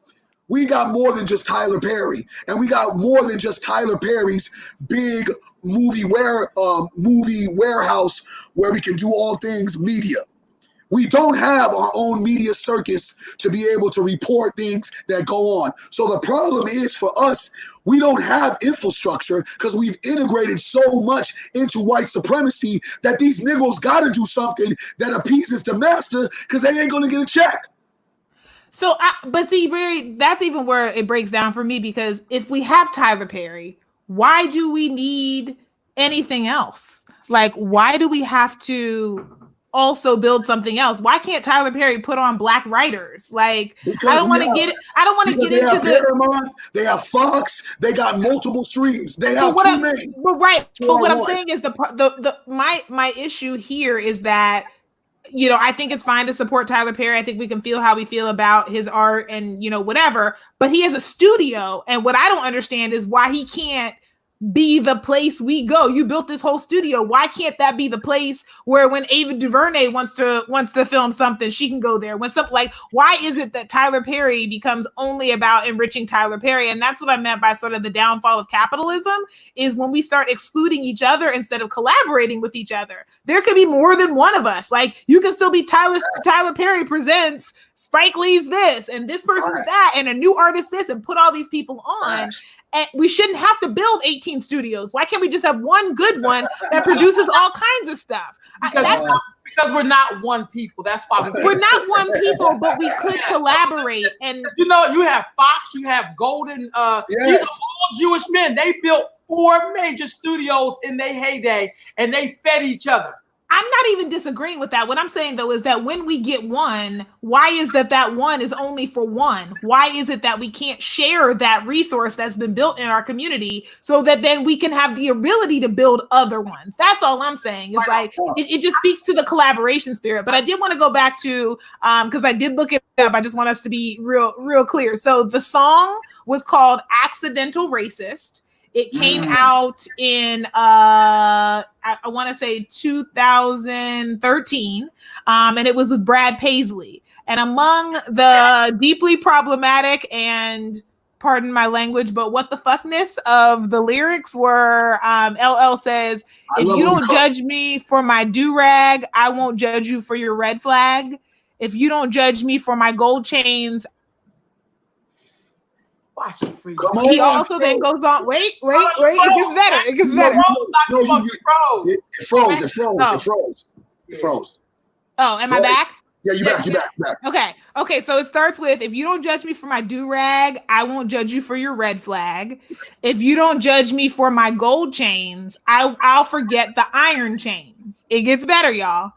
We got more than just Tyler Perry, and we got more than just Tyler Perry's big movie warehouse where we can do all things media. We don't have our own media circus to be able to report things that go on. So the problem is for us, we don't have infrastructure because we've integrated so much into white supremacy that these niggas got to do something that appeases the master because they ain't going to get a check. So, but see, Barry, that's even where it breaks down for me, because if we have Tyler Perry, why do we need anything else? Like, why do we have to also build something else? Why can't Tyler Perry put on black writers? Like, because I don't want to get into the Paramount, they have Fox, they got multiple streams, they have too many. But what I'm saying is my issue here is that, you know, I think it's fine to support Tyler Perry. I think we can feel how we feel about his art and, you know, whatever, but he has a studio. And what I don't understand is why he can't be the place we go. You built this whole studio. Why can't that be the place where when Ava DuVernay wants to film something, she can go there? When something like, why is it that Tyler Perry becomes only about enriching Tyler Perry? And that's what I meant by sort of the downfall of capitalism, is when we start excluding each other instead of collaborating with each other. There could be more than one of us. Like, you can still be Tyler Perry presents Spike Lee's this and this person's that and a new artist this, and put all these people on. And we shouldn't have to build 18 studios. Why can't we just have one good one that produces all kinds of stuff? Because we're not one people. That's why we're not one people, but we could collaborate. And you know, you have Fox, you have Golden. These are all Jewish men. They built 4 major studios in their heyday, and they fed each other. I'm not even disagreeing with that. What I'm saying, though, is that when we get one, why is that one is only for one? Why is it that we can't share that resource that's been built in our community so that then we can have the ability to build other ones? That's all I'm saying. It's like, it just speaks to the collaboration spirit. But I did want to go back to, because I did look it up. I just want us to be real clear. So the song was called Accidental Racist. It came out in, I want to say 2013, and it was with Brad Paisley. And among the deeply problematic and, pardon my language, but what the fuckness of the lyrics were, LL says, if you don't judge me for my do-rag, I won't judge you for your red flag. If you don't judge me for my gold chains, he also then goes on. Wait. It gets better. It froze. Oh, am I back? Yeah, you back. Okay. So it starts with, if you don't judge me for my do-rag, I won't judge you for your red flag. If you don't judge me for my gold chains, I'll forget the iron chains. It gets better, y'all.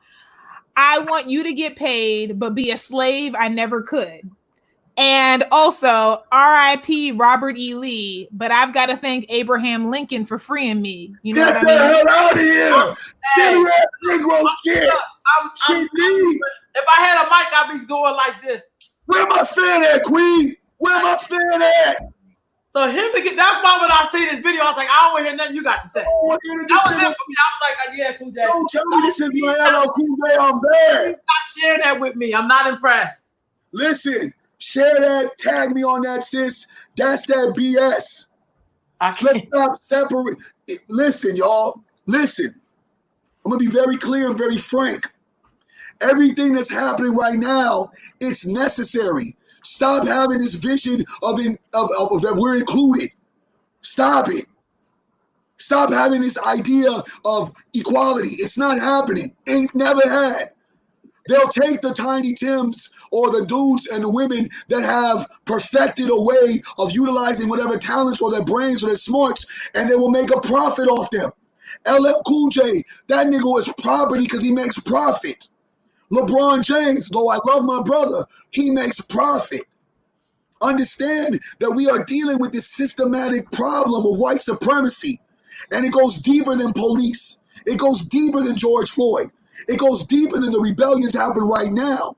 I want you to get paid, but be a slave I never could. And also, R.I.P. Robert E. Lee, but I've got to thank Abraham Lincoln for freeing me. You know Get what I mean? the hell out of here! Get that Negro shit! If I had a mic, I'd be going like this. Where my fan at, Queen? Where my fan at? So that's why when I see this video, I was like, I don't want to hear nothing you got to say. That was it for me. I was like, yeah, Cool J. Don't tell me this is my LL Cool J. I'm bad. Stop sharing that with me. I'm not impressed. Listen. Share that, tag me on that, sis. That's that BS. Let's stop separate. Listen, y'all. Listen. I'm going to be very clear and very frank. Everything that's happening right now, it's necessary. Stop having this vision of that we're included. Stop it. Stop having this idea of equality. It's not happening. Ain't never had. They'll take the Tiny Tims or the dudes and the women that have perfected a way of utilizing whatever talents or their brains or their smarts, and they will make a profit off them. LL Cool J, that nigga was property because he makes profit. LeBron James, though I love my brother, he makes profit. Understand that we are dealing with this systematic problem of white supremacy, and it goes deeper than police. It goes deeper than George Floyd. It goes deeper than the rebellions happen right now.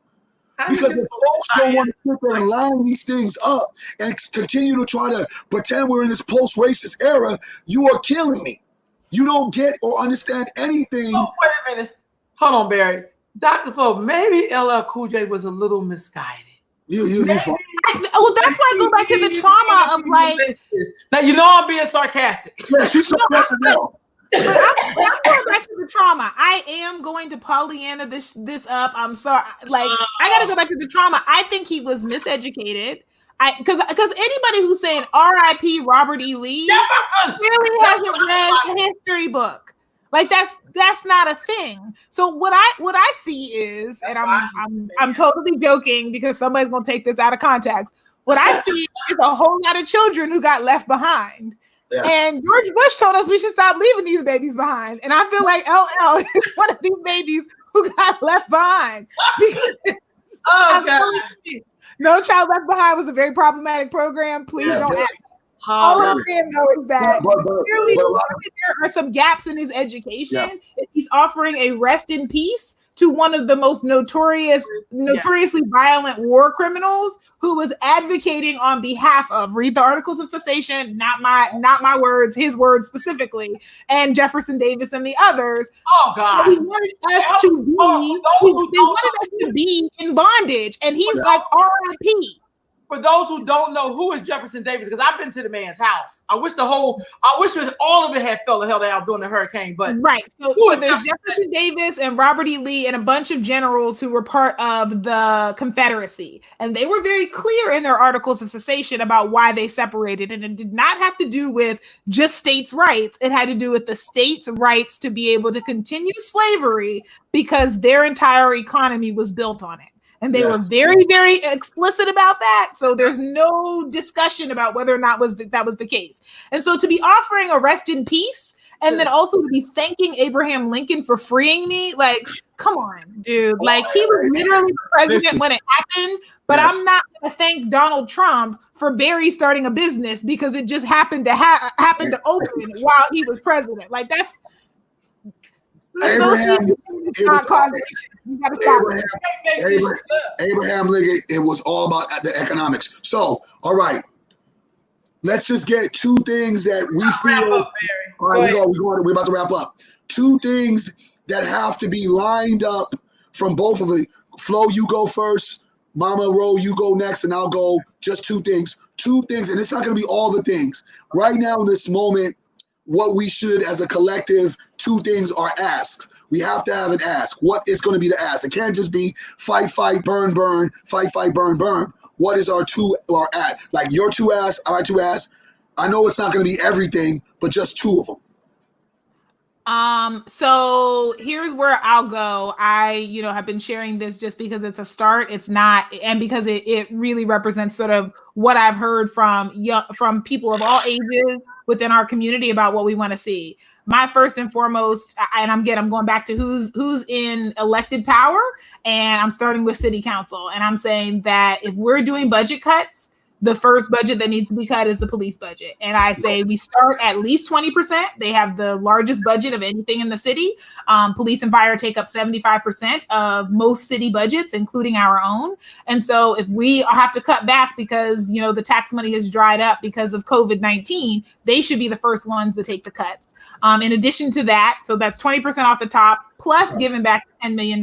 Because if folks don't want to sit there and line these things up and continue to try to pretend we're in this post-racist era, you are killing me. You don't get or understand anything. Oh, wait a minute. Hold on, Barry. Dr. Flo, maybe LL Cool J was a little misguided. You that's why I go back to the trauma of like. Now you know I'm being sarcastic. Yeah, she's sarcastic now. But I'm going back to the trauma. I am going to Pollyanna this up. I'm sorry. Like I got to go back to the trauma. I think he was miseducated. Because anybody who's saying R.I.P. Robert E. Lee really hasn't read a history book. Like that's not a thing. So what I see is, and I'm totally joking because somebody's gonna take this out of context. What I see is a whole lot of children who got left behind. Yes. And George Bush told us we should stop leaving these babies behind. And I feel like LL is one of these babies who got left behind. God. No Child Left Behind was a very problematic program. Please don't act. All I'm saying though is that clearly there are some gaps in his education. Yeah. He's offering a rest in peace to one of the most notoriously violent war criminals who was advocating on behalf of, read the Articles of Cessation, not my words, his words specifically, and Jefferson Davis and the others. Oh God. He wanted us to be in bondage. And he's like, R.I.P. For those who don't know, who is Jefferson Davis? Because I've been to the man's house. I wish all of it had fell the hell down during the hurricane. But right, so there's Jefferson Davis and Robert E. Lee and a bunch of generals who were part of the Confederacy, and they were very clear in their Articles of Cessation about why they separated, and it did not have to do with just states' rights. It had to do with the states' rights to be able to continue slavery because their entire economy was built on it. And they were very, very explicit about that. So there's no discussion about whether or not that was the case. And so to be offering a rest in peace and then also to be thanking Abraham Lincoln for freeing me, like, come on, dude. Like, he was literally the president when it happened. But I'm not going to thank Donald Trump for Barry starting a business because it just happened to open while he was president. Like, that's... Abraham Lincoln, it was all about the economics. So, all right, let's just get two things that we feel. All right, we're about to wrap up. Two things that have to be lined up from both of you. Flo, you go first. Mama Ro, you go next, and I'll go. Just two things, and it's not going to be all the things. Right now in this moment, what we should, as a collective, two things are asked. We have to have an ask. What is going to be the ask? It can't just be fight, burn, fight, burn, burn. What is our ask? Like your two asks, our two asks. I know it's not going to be everything, but just two of them. So here's where I'll go. I, have been sharing this just because it's a start. It's not, and because it really represents sort of what I've heard from people of all ages within our community about what we want to see. My first and foremost, and I'm going back to who's in elected power, and I'm starting with city council. And I'm saying that if we're doing budget cuts, the first budget that needs to be cut is the police budget. And I say we start at least 20%. They have the largest budget of anything in the city. Police and fire take up 75% of most city budgets, including our own. And so if we have to cut back because, the tax money has dried up because of COVID-19, they should be the first ones to take the cuts. In addition to that, so that's 20% off the top, plus giving back $10 million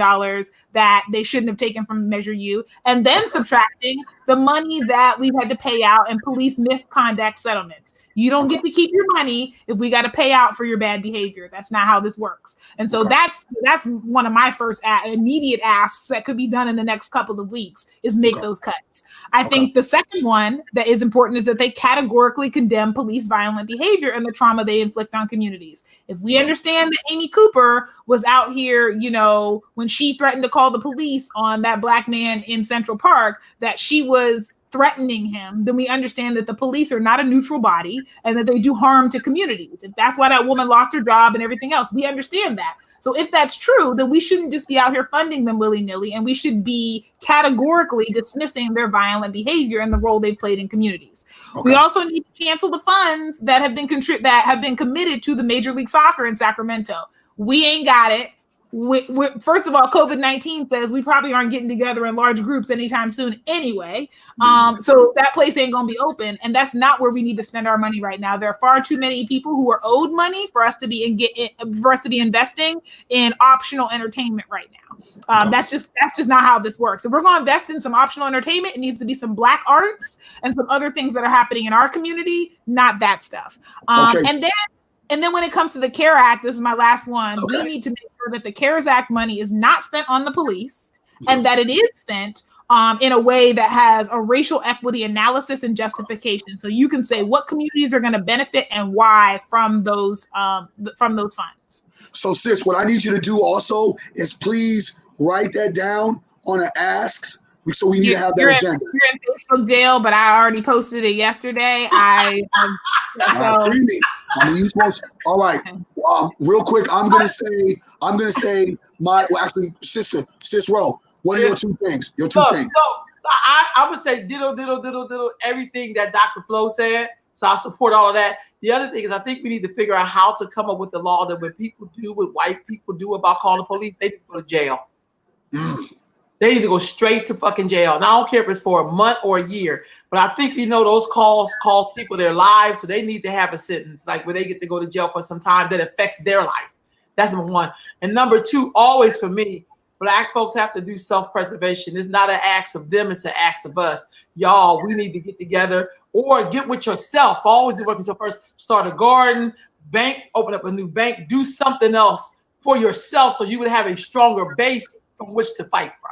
that they shouldn't have taken from Measure U, and then subtracting the money that we've had to pay out in police misconduct settlements. You don't get to keep your money if we got to pay out for your bad behavior. That's not how this works. And so that's one of my first immediate asks that could be done in the next couple of weeks is make those cuts. I think the second one that is important is that they categorically condemn police violent behavior and the trauma they inflict on communities. If we understand that Amy Cooper was out here, you know, when she threatened to call the police on that black man in Central Park, that she was threatening him, then we understand that the police are not a neutral body and that they do harm to communities. If that's why that woman lost her job and everything else, we understand that. So if that's true, then we shouldn't just be out here funding them willy-nilly, and we should be categorically dismissing their violent behavior and the role they've played in communities. We also need to cancel the funds that have been committed to the Major League Soccer in Sacramento. We ain't got it. First of all, COVID-19 says we probably aren't getting together in large groups anytime soon anyway. So that place ain't going to be open. And that's not where we need to spend our money right now. There are far too many people who are owed money for us to be investing in optional entertainment right now. That's just not how this works. If we're going to invest in some optional entertainment, it needs to be some Black arts and some other things that are happening in our community, not that stuff. And then when it comes to the CARE Act, this is my last one. We need to make sure that the CARES Act money is not spent on the police and that it is spent in a way that has a racial equity analysis and justification. So you can say what communities are going to benefit and why from those funds. So sis, what I need you to do also is please write that down on an asks. So we need to have that agenda. You're in Facebook jail, but I already posted it yesterday. All right. Real quick, I'm gonna say Sis Ro, what are your two things? So I would say diddle everything that Dr. Flo said. So I support all of that. The other thing is I think we need to figure out how to come up with the law that when people do what white people do about calling the police, they need to go to jail. They need to go straight to fucking jail. And I don't care if it's for a month or a year, but I think, you know, those calls cost people their lives. So they need to have a sentence like where they get to go to jail for some time that affects their life. That's number one. And number two, always for me, Black folks have to do self-preservation. It's not an act of them, it's an act of us. Y'all, we need to get together or get with yourself. Always do work yourself first. Start a garden, bank, open up a new bank, do something else for yourself so you would have a stronger base from which to fight from.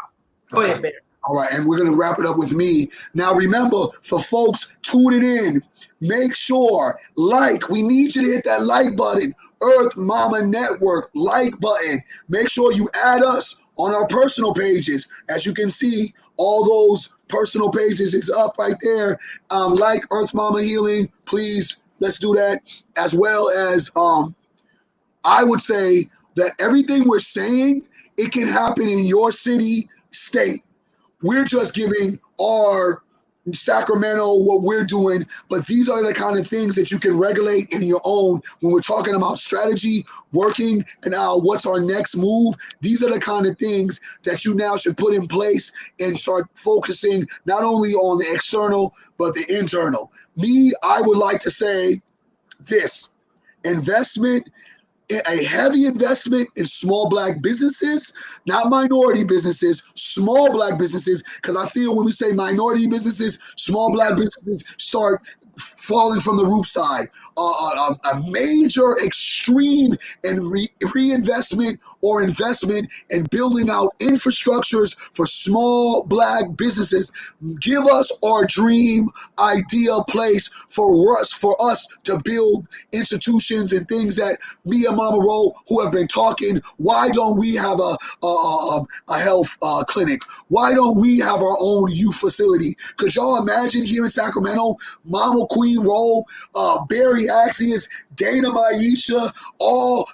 Go ahead, Bear. All right, and we're going to wrap it up with me. Now, remember, for folks tuning in, make sure, we need you to hit that like button, Earth Mama Network, like button. Make sure you add us on our personal pages. As you can see, all those personal pages is up right there. Like Earth Mama Healing, please, let's do that. As well as, I would say that everything we're saying, it can happen in your city, state. We're just giving our Sacramento what we're doing, but these are the kind of things that you can regulate in your own when we're talking about strategy, working, and what's our next move. These are the kind of things that you now should put in place and start focusing not only on the external, but the internal. I would like to say this: a heavy investment in small Black businesses, not minority businesses, small Black businesses, because I feel when we say minority businesses, small Black businesses start falling from the roof side. A major extreme and reinvestment or investment in building out infrastructures for small Black businesses. Give us our dream ideal place for us to build institutions and things that me and Mama Ro, who have been talking, why don't we have a health clinic? Why don't we have our own youth facility? Could y'all imagine here in Sacramento, Mama Queen Ro, Barry Axius, Dana Maisha, all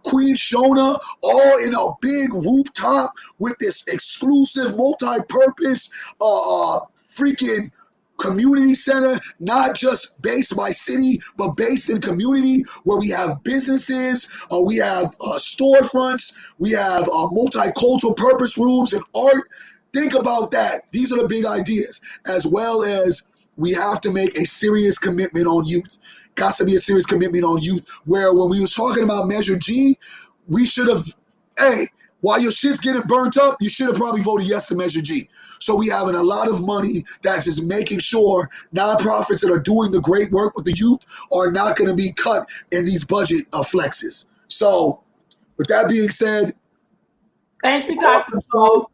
Queen Shona, all in a big rooftop with this exclusive multi-purpose freaking community center, not just based by city, but based in community where we have businesses, we have storefronts, we have multicultural purpose rooms and art. Think about that. These are the big ideas, as well as we have to make a serious commitment on youth. Got to be a serious commitment on youth, where when we was talking about Measure G, we should have, While your shit's getting burnt up, you should have probably voted yes to Measure G. So we having a lot of money that's just making sure nonprofits that are doing the great work with the youth are not going to be cut in these budget flexes. So with that being said, thank you, Dr. Flo.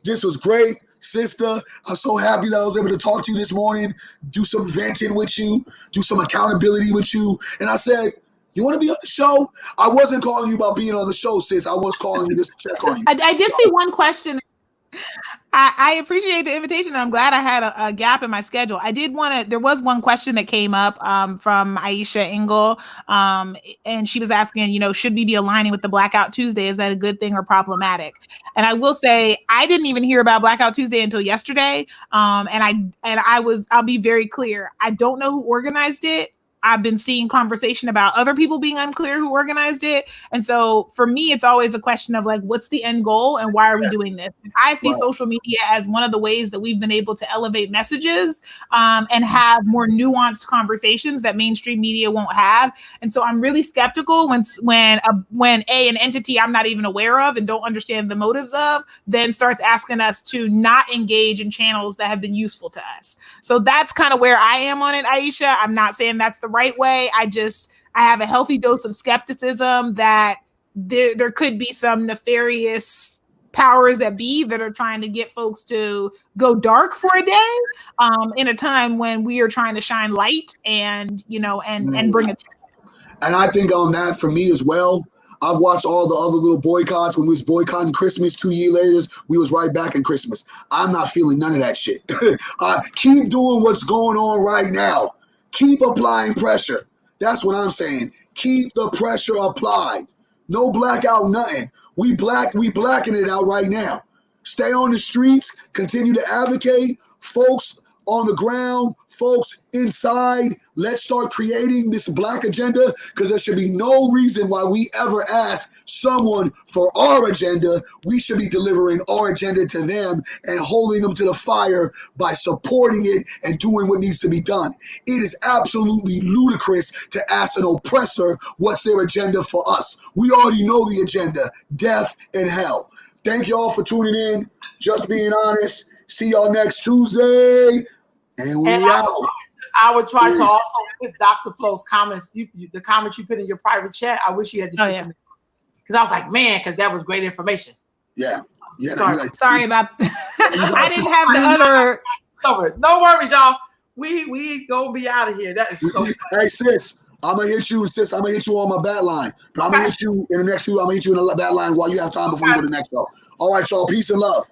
This was great. Sister, I'm so happy that I was able to talk to you this morning, do some venting with you, do some accountability with you. And I said, you want to be on the show? I wasn't calling you about being on the show, sis. I was calling you just to check on you. I did see one question. I appreciate the invitation, and I'm glad I had a gap in my schedule. I did want to. There was one question that came up from Aisha Engel, and she was asking, should we be aligning with the Blackout Tuesday? Is that a good thing or problematic? And I will say, I didn't even hear about Blackout Tuesday until yesterday. I'll be very clear. I don't know who organized it. I've been seeing conversation about other people being unclear who organized it. And so for me, it's always a question of like, what's the end goal and why are we doing this? I see social media as one of the ways that we've been able to elevate messages and have more nuanced conversations that mainstream media won't have. And so I'm really skeptical when an entity I'm not even aware of and don't understand the motives of then starts asking us to not engage in channels that have been useful to us. So that's kind of where I am on it, Aisha. I'm not saying that's the right way. I have a healthy dose of skepticism that there could be some nefarious powers that be that are trying to get folks to go dark for a day in a time when we are trying to shine light and bring attention. And I think on that for me as well, I've watched all the other little boycotts. When we was boycotting Christmas 2 years later, we was right back in Christmas. I'm not feeling none of that shit. Keep doing what's going on right now. Keep applying pressure. That's what I'm saying. Keep the pressure applied. No blackout, nothing. We blacking it out right now. Stay on the streets. Continue to advocate. Folks on the ground, folks inside, let's start creating this black agenda because there should be no reason why we ever ask someone for our agenda. We should be delivering our agenda to them and holding them to the fire by supporting it and doing what needs to be done. It is absolutely ludicrous to ask an oppressor what's their agenda for us. We already know the agenda, death and hell. Thank y'all for tuning in. Just being honest. See y'all next Tuesday. And I would try to also put Dr. Flo's comments, the comments you put in your private chat. I wish you had just because I was like, man, because that was great information. Yeah. Sorry about I didn't have the other. No worries, y'all. We gonna be out of here. That is so Hey sis, I'm gonna hit you on my bat line. But I'm gonna hit you in the next two. I'm gonna hit you in the bat line while you have time before you go to the next show. All right, y'all. Peace and love.